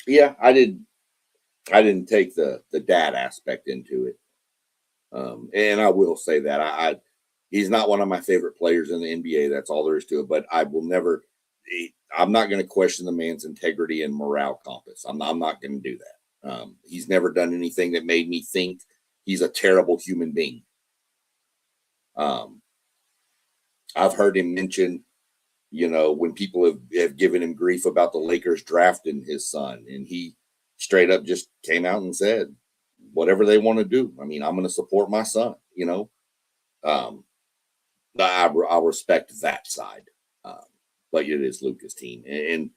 Yeah, I didn't take the dad aspect into it, and I will say that he's not one of my favorite players in the NBA. That's all there is to it. But I will never. I'm not going to question the man's integrity and morale compass. I'm not going to do that. He's never done anything that made me think he's a terrible human being. I've heard him mention, when people have given him grief about the Lakers drafting his son, and he straight up just came out and said, whatever they want to do. I mean, I'm going to support my son, I respect that side. But it is Luka's team. And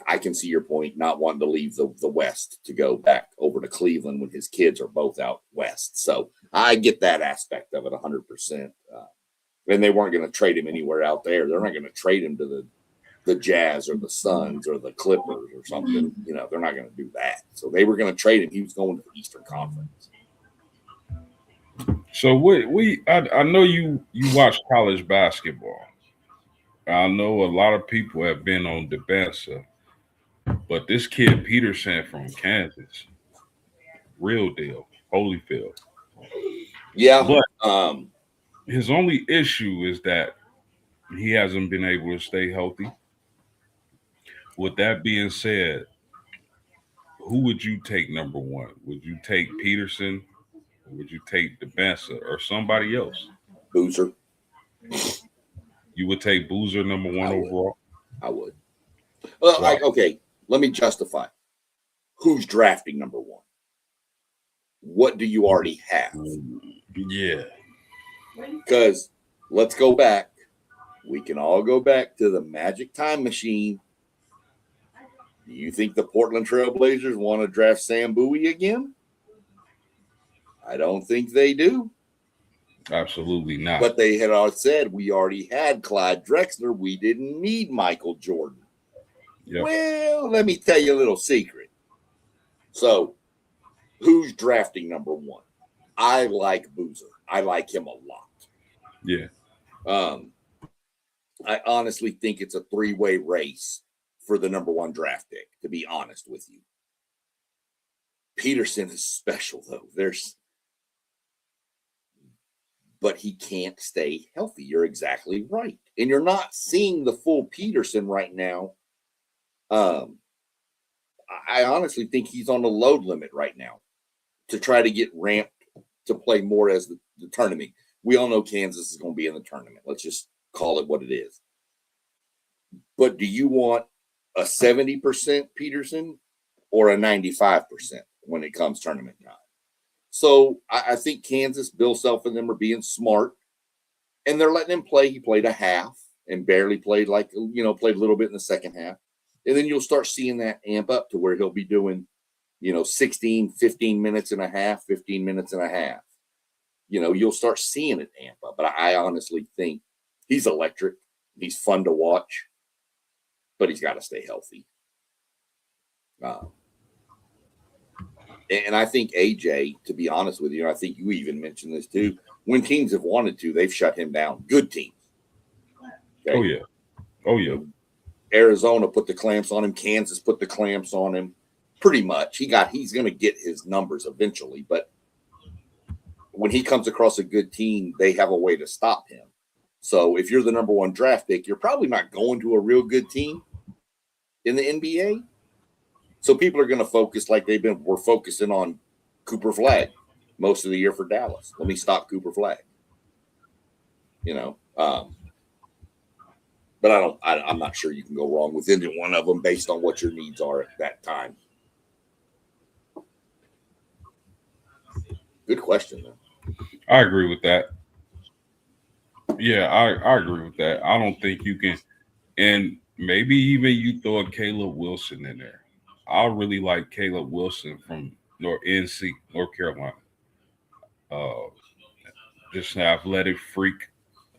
I can see your point, not wanting to leave the West to go back over to Cleveland when his kids are both out West. So I get that aspect of it 100%. And they weren't going to trade him anywhere out there. They're not going to trade him to the Jazz or the Suns or the Clippers or something. They're not going to do that. So they were going to trade him. He was going to the Eastern Conference. So I know you watch college basketball. I know a lot of people have been on Debassa, but this kid Peterson from Kansas, real deal, Holyfield. Yeah, but his only issue is that he hasn't been able to stay healthy. With that being said, who would you take number one? Would you take Peterson? Or would you take Debassa or somebody else? Boozer. You would take Boozer number one overall? I would. Well, okay, let me justify. Who's drafting number one? What do you already have? Yeah. Because let's go back. We can all go back to the magic time machine. Do you think the Portland Trailblazers want to draft Sam Bowie again? I don't think they do. Absolutely not. But they had all said we already had Clyde Drexler. We didn't need Michael Jordan. Yep. Well, let me tell you a little secret. So, who's drafting number one? I like Boozer. I like him a lot. Yeah. I honestly think it's a three-way race for the number one draft pick, to be honest with you. Peterson is special, though. But he can't stay healthy. You're exactly right. And you're not seeing the full Peterson right now. I honestly think he's on the load limit right now to try to get ramped to play more as the tournament. We all know Kansas is going to be in the tournament. Let's just call it what it is. But do you want a 70% Peterson or a 95% when it comes tournament time? So I think Kansas, Bill Self and them are being smart, and they're letting him play. He played a half and barely played played a little bit in the second half. And then you'll start seeing that amp up to where he'll be doing, 16, 15 minutes and a half, 15 minutes and a half. You'll start seeing it amp up. But I honestly think he's electric. He's fun to watch, but he's got to stay healthy. And I think AJ, to be honest with you, I think you even mentioned this too. When teams have wanted to, they've shut him down. Good teams. Okay? Oh yeah. Arizona put the clamps on him. Kansas put the clamps on him. Pretty much. He's going to get his numbers eventually. But when he comes across a good team, they have a way to stop him. So if you're the number one draft pick, you're probably not going to a real good team in the NBA. So people are going to focus like we're focusing on Cooper Flagg most of the year for Dallas. Let me stop Cooper Flagg. But I'm not sure you can go wrong with any one of them based on what your needs are at that time. Good question, though. I agree with that. Yeah, I agree with that. I don't think you can, and maybe even you throw a Caleb Wilson in there. I really like Caleb Wilson from North Carolina. Just an athletic freak,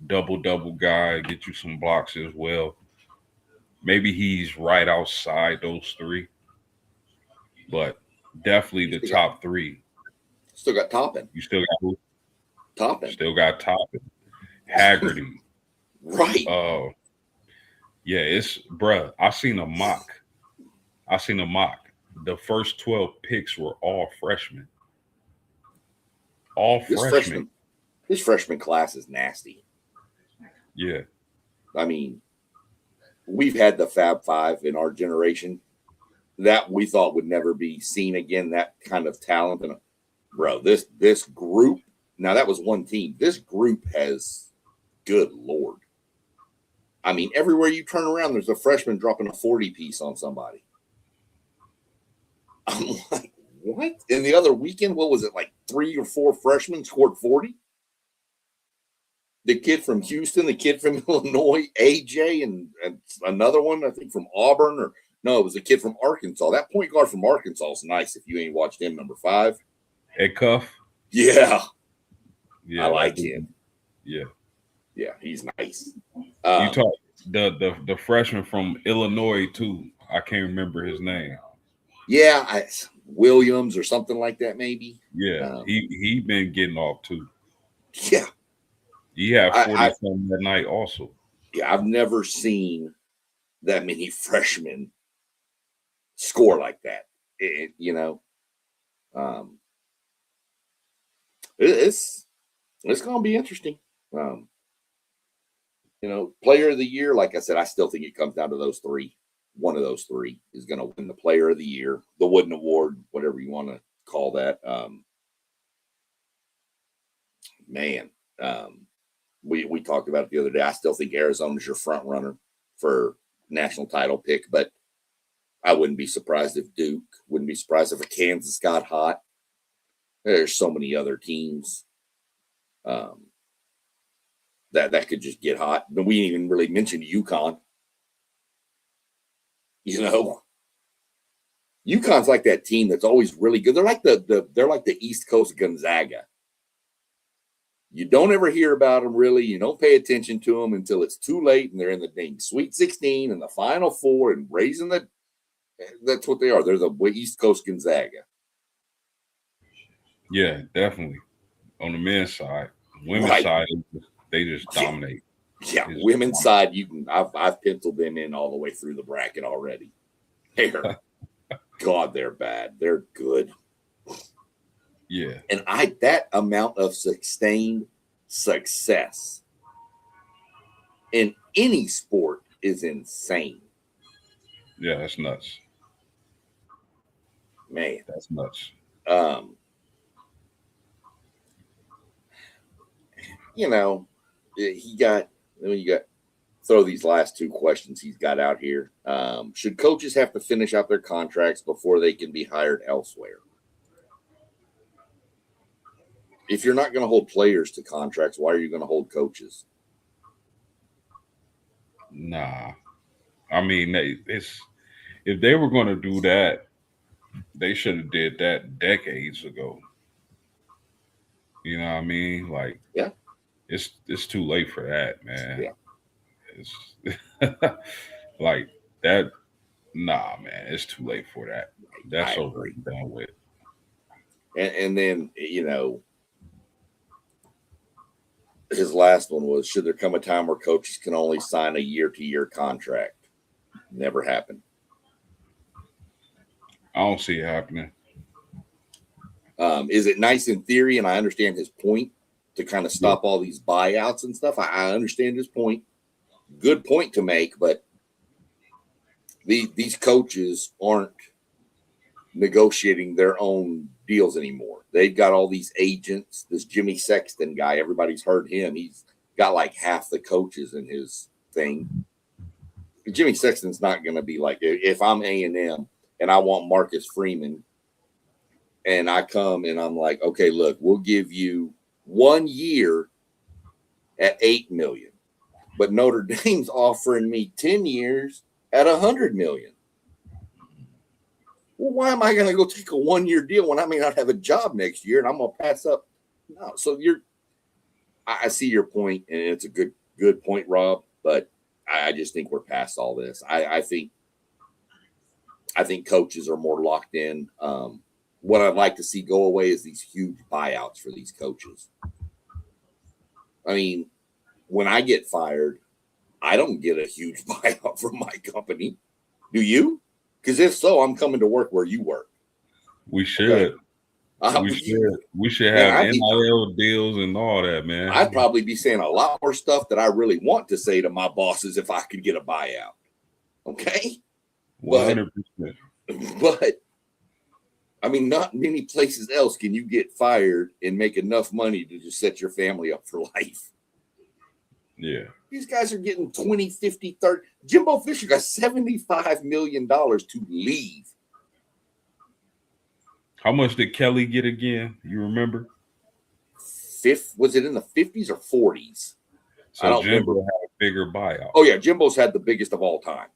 double guy, get you some blocks as well. Maybe he's right outside those three, but definitely the top three. Still got Toppin. You still got who? Toppin. Still got Toppin. Haggerty. Right. Yeah, it's bruh. I seen a mock. The first 12 picks were all freshmen. This freshman class is nasty. Yeah. I mean, we've had the Fab Five in our generation that we thought would never be seen again, that kind of talent. And bro, this group, now that was one team. This group has, good Lord. I mean, everywhere you turn around, there's a freshman dropping a 40 piece on somebody. I'm like, what? And the other weekend, what was it, like 3 or 4 freshmen scored 40? The kid from Houston, the kid from Illinois, AJ, and another one, I think, from Auburn. It was a kid from Arkansas. That point guard from Arkansas is nice if you ain't watched him, number 5. Ed Cuff? Yeah. I like him. Yeah. Yeah, he's nice. You talk the freshman from Illinois, too. I can't remember his name. Yeah, Williams or something like that, maybe. Yeah, he been getting off, too. Yeah. He had 40 something that night also. Yeah, I've never seen that many freshmen score like that. It's going to be interesting. Player of the year, like I said, I still think it comes down to those 3. One of those 3 is going to win the player of the year, the Wooden Award, whatever you want to call that. We talked about it the other day. I still think Arizona's your front runner for national title pick, but I wouldn't be surprised if Duke, wouldn't be surprised if Kansas got hot. There's so many other teams that could just get hot. But we didn't even really mention UConn. UConn's like that team that's always really good. They're like the East Coast Gonzaga. You don't ever hear about them really. You don't pay attention to them until it's too late and they're in the dang Sweet 16 and the Final Four and raising the. That's what they are. They're the East Coast Gonzaga. Yeah, definitely. On the men's side, women's Right. side, they just dominate. Yeah, women's side, you can. I've penciled them in all the way through the bracket already. God, they're bad. They're good. Yeah, And that amount of sustained success in any sport is insane. yeah, that's nuts. Man, That's nuts. You know, you got throw these last two questions he's got out here. Should coaches have to finish out their contracts before they can be hired elsewhere? If you're not going to hold players to contracts, why are you going to hold coaches? Nah, I mean, if they were going to do that, they should have did that decades ago. You know what I mean? Like, Yeah, it's too late for that, man. Yeah. It's like that. Nah, man, it's too late for that. That's over and done with. And then, his last one was, should there come a time where coaches can only sign a year-to-year contract? Never happened. I don't see it happening. Is it nice in theory? And I understand his point to kind of stop all these buyouts and stuff. I understand his point. Good point to make, but these coaches aren't negotiating their own deals anymore. They've got all these agents. This Jimmy Sexton guy, everybody's heard him. He's got like half the coaches in his thing. Jimmy Sexton's not going to be like, if I'm A&M and I want Marcus Freeman and I come and I'm like, okay, look, we'll give you 1 year at $8 million, but Notre Dame's offering me 10 years at $100 million. Well, why am I going to go take a 1 year deal when I may not have a job next year and I'm going to pass up? No. So I see your point, and it's a good point, Rob, but I just think we're past all this. I think coaches are more locked in. What I'd like to see go away is these huge buyouts for these coaches. I mean, when I get fired, I don't get a huge buyout from my company. Do you? Because if so, I'm coming to work where you work. We should. Okay. We should have NIL deals and all that, man. I'd probably be saying a lot more stuff that I really want to say to my bosses if I could get a buyout. Okay? 100%. But I mean, not many places else can you get fired and make enough money to just set your family up for life. Yeah. These guys are getting 20, 50, 30. Jimbo Fisher got $75 million to leave. How much did Kelly get again? You remember? Was it in the 50s or 40s? So I don't Jimbo remember. had a bigger buyout. Oh, yeah. Jimbo's had the biggest of all time.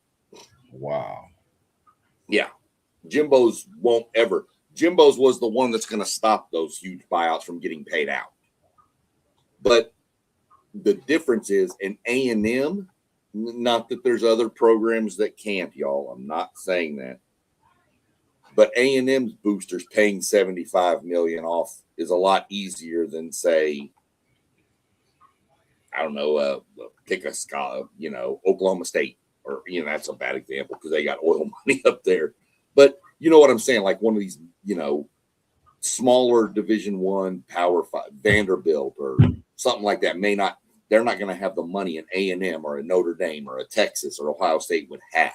Wow. Yeah. Jimbo's won't ever. Jimbo's was the one that's going to stop those huge buyouts from getting paid out. But the difference is in A&M, not that there's other programs that can't, y'all. I'm not saying that. But A&M's boosters paying $75 million off is a lot easier than, say, I don't know, pick a Oklahoma State, or that's a bad example because they got oil money up there. But you know what I'm saying? Like one of these, smaller Division I Power 5, Vanderbilt or something like that they're not going to have the money an A&M or a Notre Dame or a Texas or Ohio State would have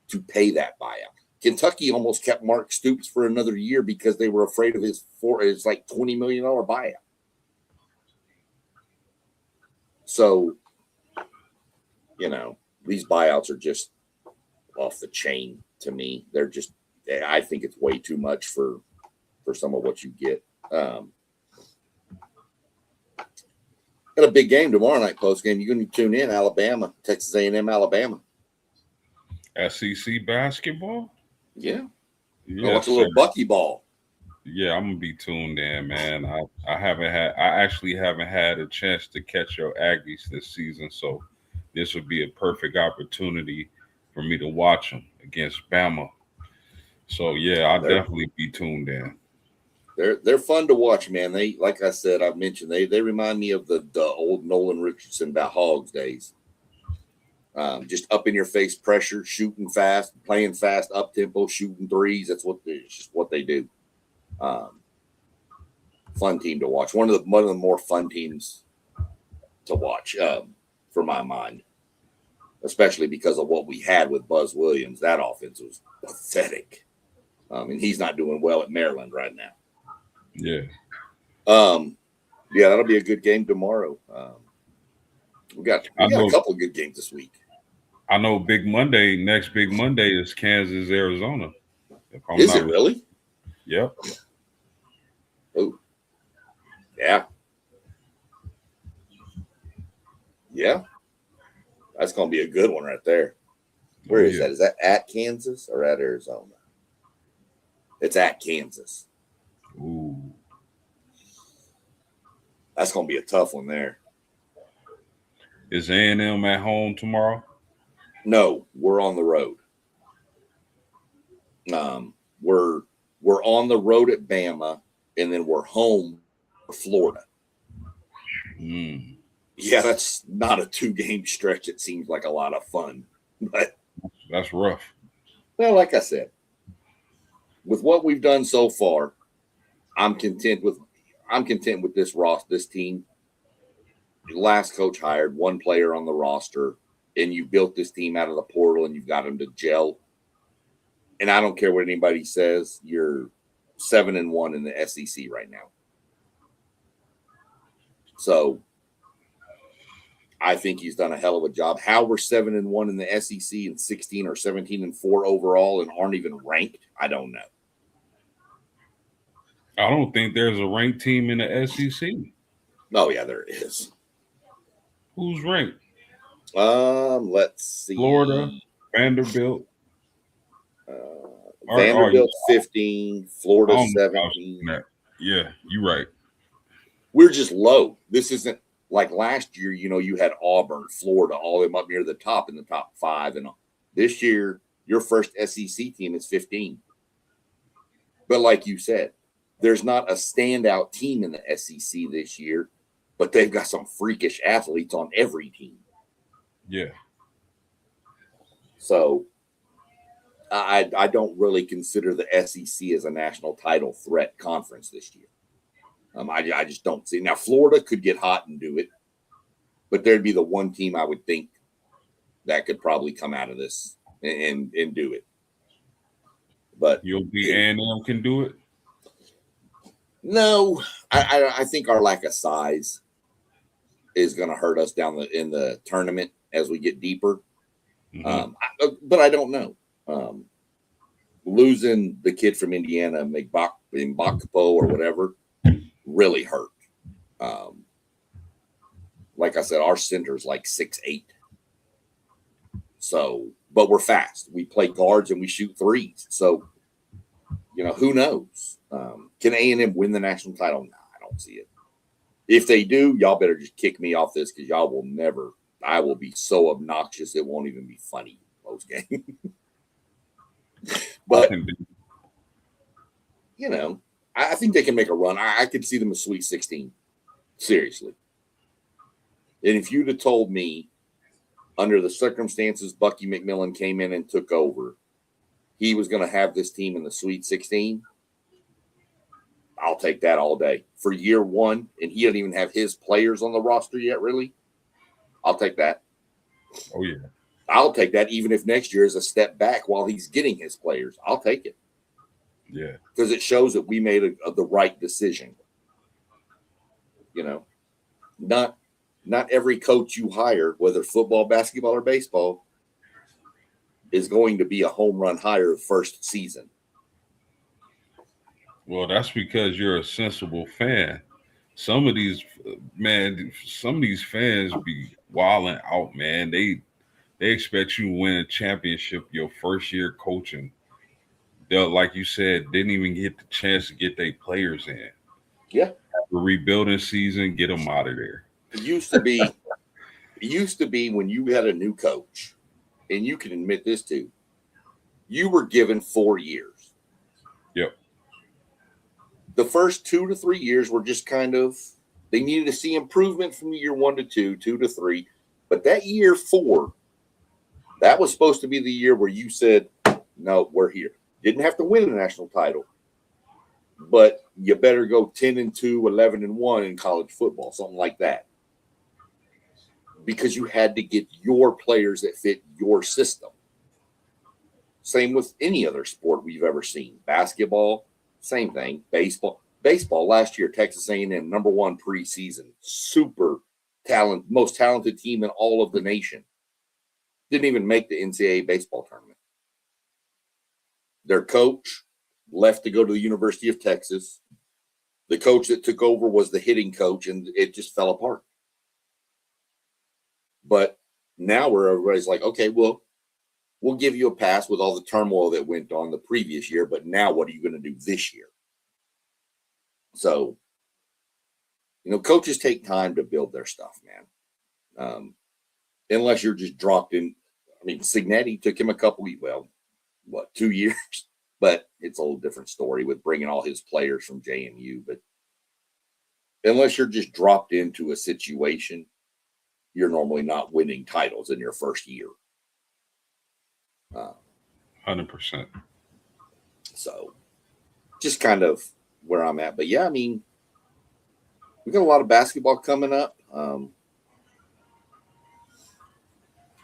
to pay that buyout. Kentucky almost kept Mark Stoops for another year because they were afraid of his like $20 million buyout. So, these buyouts are just off the chain to me. I think it's way too much for some of what you get. Got a big game tomorrow night, post game. You're going to tune in, Alabama, Texas A&M, Alabama. SEC basketball? Yeah. Yes, Watch a little Bucky ball. Yeah, I'm gonna be tuned in, man. I actually haven't had a chance to catch your Aggies this season, so this would be a perfect opportunity for me to watch them against Bama. So yeah, I'll They're definitely be tuned in. they're fun to watch, man. They, like I said, I've mentioned they remind me of the old Nolan Richardson about Hogs days. Just up in your face pressure, shooting fast, playing fast, up tempo, shooting threes. It's just what they do. Um, Fun team to watch. One of the more fun teams to watch, for my mind, especially because of what we had with Buzz Williams. That offense was pathetic. And he's not doing well at Maryland right now. Yeah, Yeah, that'll be a good game tomorrow. I We got a know. couple of good games this week. I know. Big Monday. Next Big Monday is Kansas, Arizona. If I'm Is not. it really? Yep. Oh, yeah, yeah. That's going to be a good one right there. Where Oh is yeah. that? Is that at Kansas or at Arizona? It's at Kansas. Ooh. That's going to be a tough one there. Is A&M at home tomorrow? No, we're on the road. Um, we're on the road at Bama, and then we're home for Florida. Mm. Yeah, that's not a 2-game stretch. It seems like a lot of fun, but That's rough. well, like I said, with what we've done so far, I'm content with this team. The last coach hired one player on the roster, and you built this team out of the portal, and you've got them to gel. And I don't care what anybody says, you're 7-1 in the SEC right now. So I think he's done a hell of a job. How we're 7-1 in the SEC and 16 or 17-4 overall and aren't even ranked, I don't know. I don't think there's a ranked team in the SEC. Oh yeah, there is. Who's ranked? Let's see. Florida, Vanderbilt. Vanderbilt 15, Florida I don't know if I was 17. looking at- Yeah, you're right. We're just low. This isn't like last year. You had Auburn, Florida, all of them up near the top in the top 5, and this year your first SEC team is 15. But like you said, there's not a standout team in the SEC this year, but they've got some freakish athletes on every team. Yeah. So I don't really consider the SEC as a national title threat conference this year. I just don't see. Now, Florida could get hot and do it, but there'd be the one team I would think that could probably come out of this and do it. But You don't think A&M can do it? no, I think our lack of size is going to hurt us in the tournament as we get deeper. Mhm. But I don't know. Losing the kid from Indiana, Mbakpo or whatever, really hurt. Like I said, our center's like 6'8". So, but we're fast. We play guards and we shoot threes. So, who knows? Can A&M win the national title? No, I don't see it. If they do, y'all better just kick me off this because y'all will never. I will be so obnoxious it won't even be funny post game. But I think they can make a run. I could see them a Sweet 16. Seriously. And if you'd have told me under the circumstances Bucky McMillan came in and took over, he was going to have this team in the Sweet 16, I'll take that all day. For year one, and he doesn't even have his players on the roster yet, really, I'll take that. Oh, yeah. I'll take that even if next year is a step back while he's getting his players. I'll take it. Yeah. Because it shows that we made the right decision. Not every coach you hire, whether football, basketball, or baseball, is going to be a home run hire first season. Well, that's because you're a sensible fan. Some of these fans be wilding out, man. They expect you to win a championship your first year coaching. like you said, didn't even get the chance to get their players in. Yeah. The rebuilding season, get them out of there. It used to be when you had a new coach, and you can admit this too, you were given 4 years. Yep. The first 2 to 3 years were just kind of, they needed to see improvement from year 1 to 2, 2 to 3. But that year 4, that was supposed to be the year where you said, no, we're here. Didn't have to win a national title, but you better go 10-2, 11-1 in college football, something like that. Because you had to get your players that fit your system. Same with any other sport we've ever seen. Basketball, same thing. Baseball last year, Texas A&M, #1 preseason, super talent, most talented team in all of the nation. Didn't even make the NCAA baseball tournament. Their coach left to go to the University of Texas. The coach that took over was the hitting coach, and it just fell apart. But now where everybody's like, okay, well, we'll give you a pass with all the turmoil that went on the previous year, but now what are you going to do this year? So, coaches take time to build their stuff, man. Unless you're just dropped in. I mean, Cignetti took him 2 years? But it's a little different story with bringing all his players from JMU. But unless you're just dropped into a situation, you're normally not winning titles in your first year. 100%. So just kind of where I'm at. But yeah, I mean, we got a lot of basketball coming up.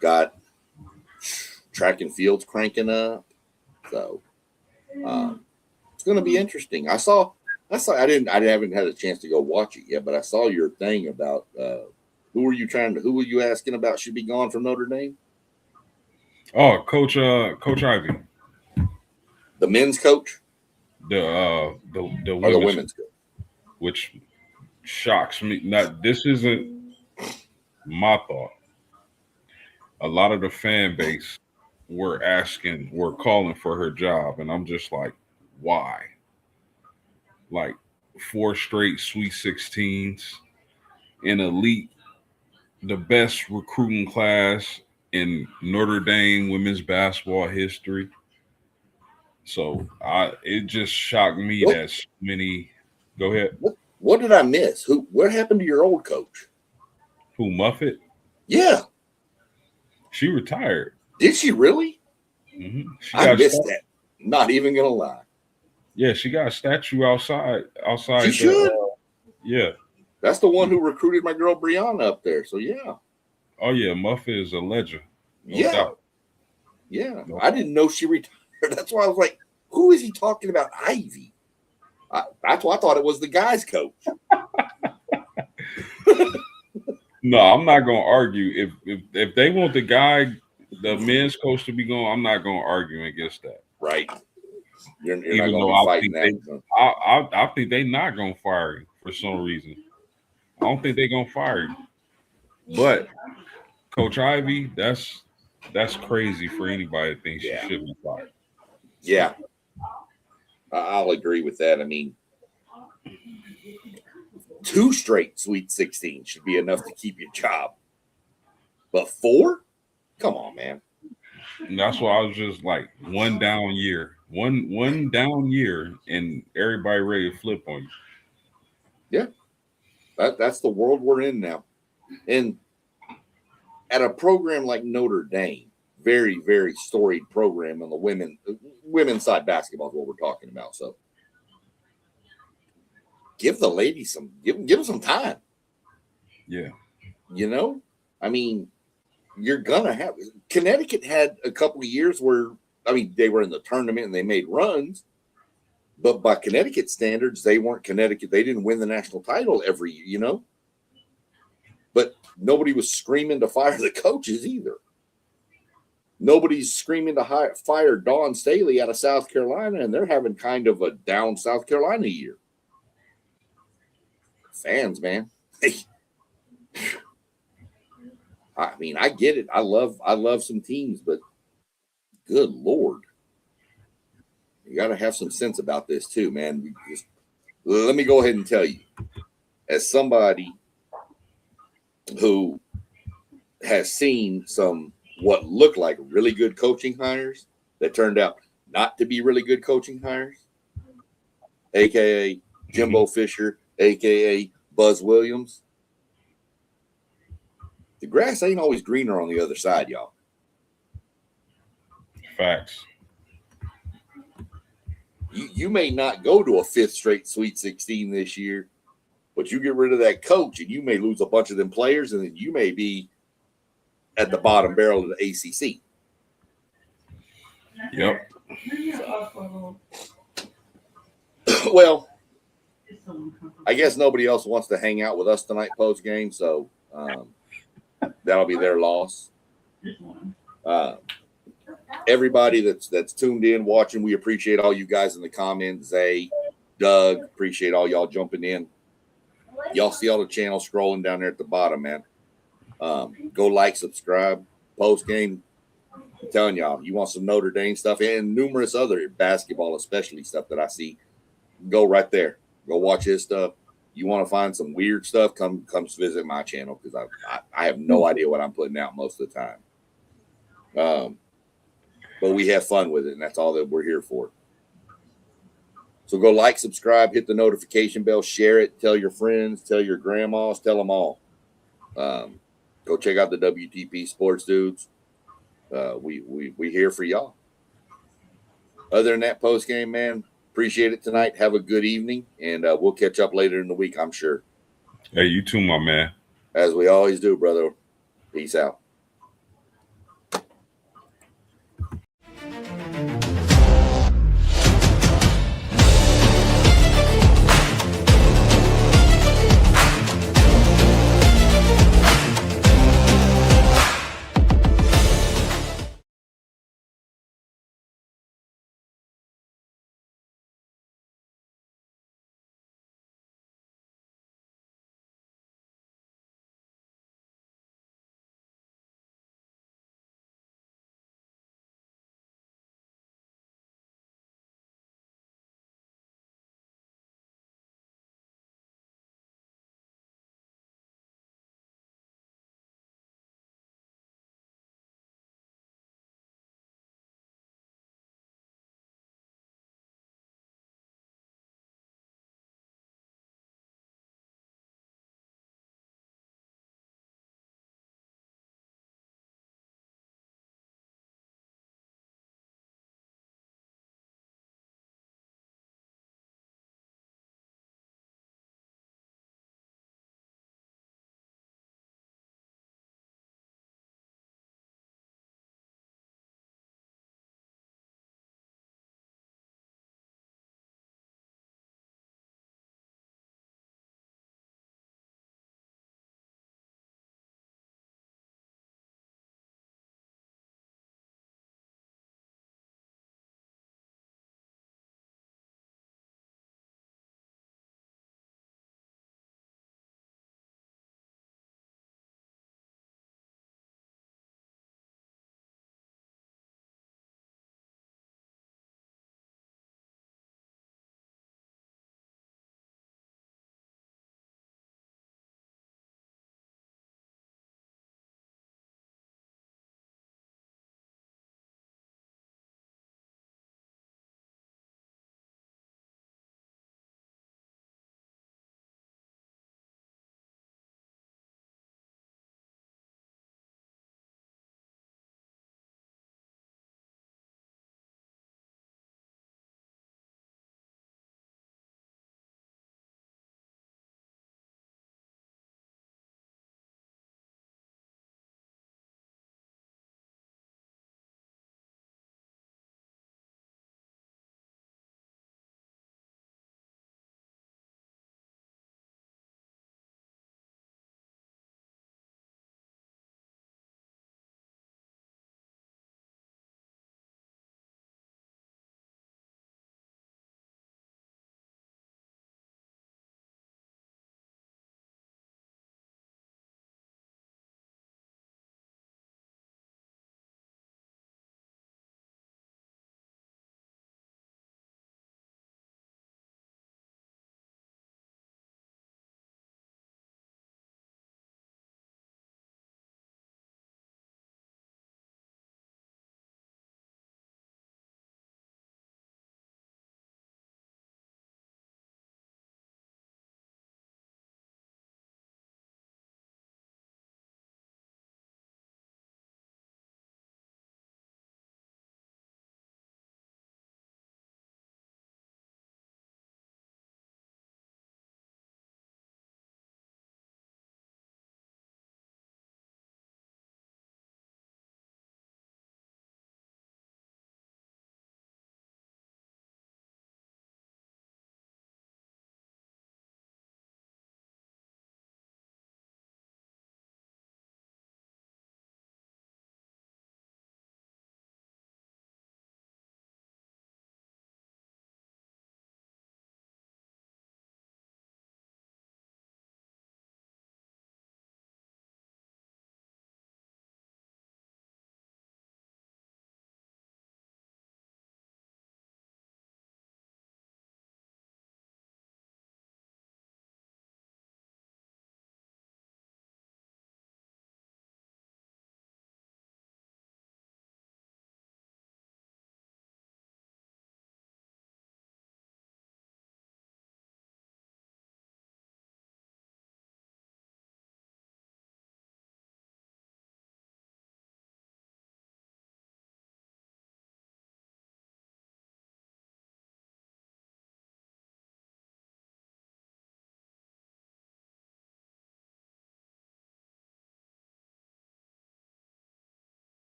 Got track and fields cranking up. So it's going to be interesting. I haven't had a chance to go watch it yet, but I saw your thing about who were you asking about should be gone from Notre Dame? Oh, Coach Ivy. The men's coach? The Or the women's coach? Which shocks me. This isn't my thought. A lot of the fan base were calling for her job, and I'm just like, why? Like 4 straight Sweet 16s, in elite, the best recruiting class in Notre Dame women's basketball history. So it just shocked me that so many. Go ahead. What did I miss? What happened to your old coach? Who, Muffet? Yeah. She retired. Did she really? Mm-hmm. I missed that. Not even gonna lie. Yeah, she got a statue outside. She should. Yeah. That's the one who recruited my girl Brianna up there. So yeah. Oh yeah, Muffet is a legend. No doubt. Yeah. No I didn't know she retired. That's why I was like, who is he talking about? Ivy. That's why I thought it was the guy's coach. No, I'm not gonna argue. If they want the men's coach to be gone, I'm not gonna argue against that. Right. You're Even not though fighting that. I think they're not gonna fire him for some reason. I don't think they're gonna fire him. But Coach Ivy, that's crazy for anybody to think she should be fired. Yeah. I'll agree with that. I mean, 2 straight Sweet 16 should be enough to keep your job. But 4? Come on, man. And that's why I was just like, one down year, and everybody ready to flip on you. Yeah. That's the world we're in now. And at a program like Notre Dame, very, very storied program on the women's side basketball is what we're talking about. So give the ladies give them some time. Yeah. I mean, you're gonna have Connecticut had a couple of years where they were in the tournament and they made runs, but by Connecticut standards, they weren't Connecticut. They didn't win the national title every year, But nobody was screaming to fire the coaches either. Nobody's screaming to fire Dawn Staley out of South Carolina, and they're having kind of a down South Carolina year. Fans, man. I mean, I get it. I love some teams, but good Lord. You got to have some sense about this too, man. Let me go ahead and tell you, as somebody who has seen some what looked like really good coaching hires that turned out not to be really good coaching hires, aka Jimbo Fisher, aka Buzz Williams. The grass ain't always greener on the other side, y'all. Facts. You may not go to a fifth straight Sweet 16 this year, but you get rid of that coach and you may lose a bunch of them players, and then you may be at the bottom barrel of the ACC. Yep. Well, I guess nobody else wants to hang out with us tonight post game, so that'll be their loss. Everybody that's tuned in, watching, we appreciate all you guys in the comments. Zay, Doug, appreciate all y'all jumping in. Y'all see all the channels scrolling down there at the bottom, man. Go like, subscribe, post game. I'm telling y'all, you want some Notre Dame stuff and numerous other basketball, especially stuff that I see. Go right there. Go watch his stuff. You want to find some weird stuff? Come visit my channel, because I have no idea what I'm putting out most of the time. But we have fun with it, and that's all that we're here for. So go like, subscribe, hit the notification bell, share it, tell your friends, tell your grandmas, tell them all. Go check out the WTP Sports Dudes. We here for y'all. Other than that, post game, man, appreciate it tonight. Have a good evening, and we'll catch up later in the week, I'm sure. Hey, you too, my man. As we always do, brother. Peace out.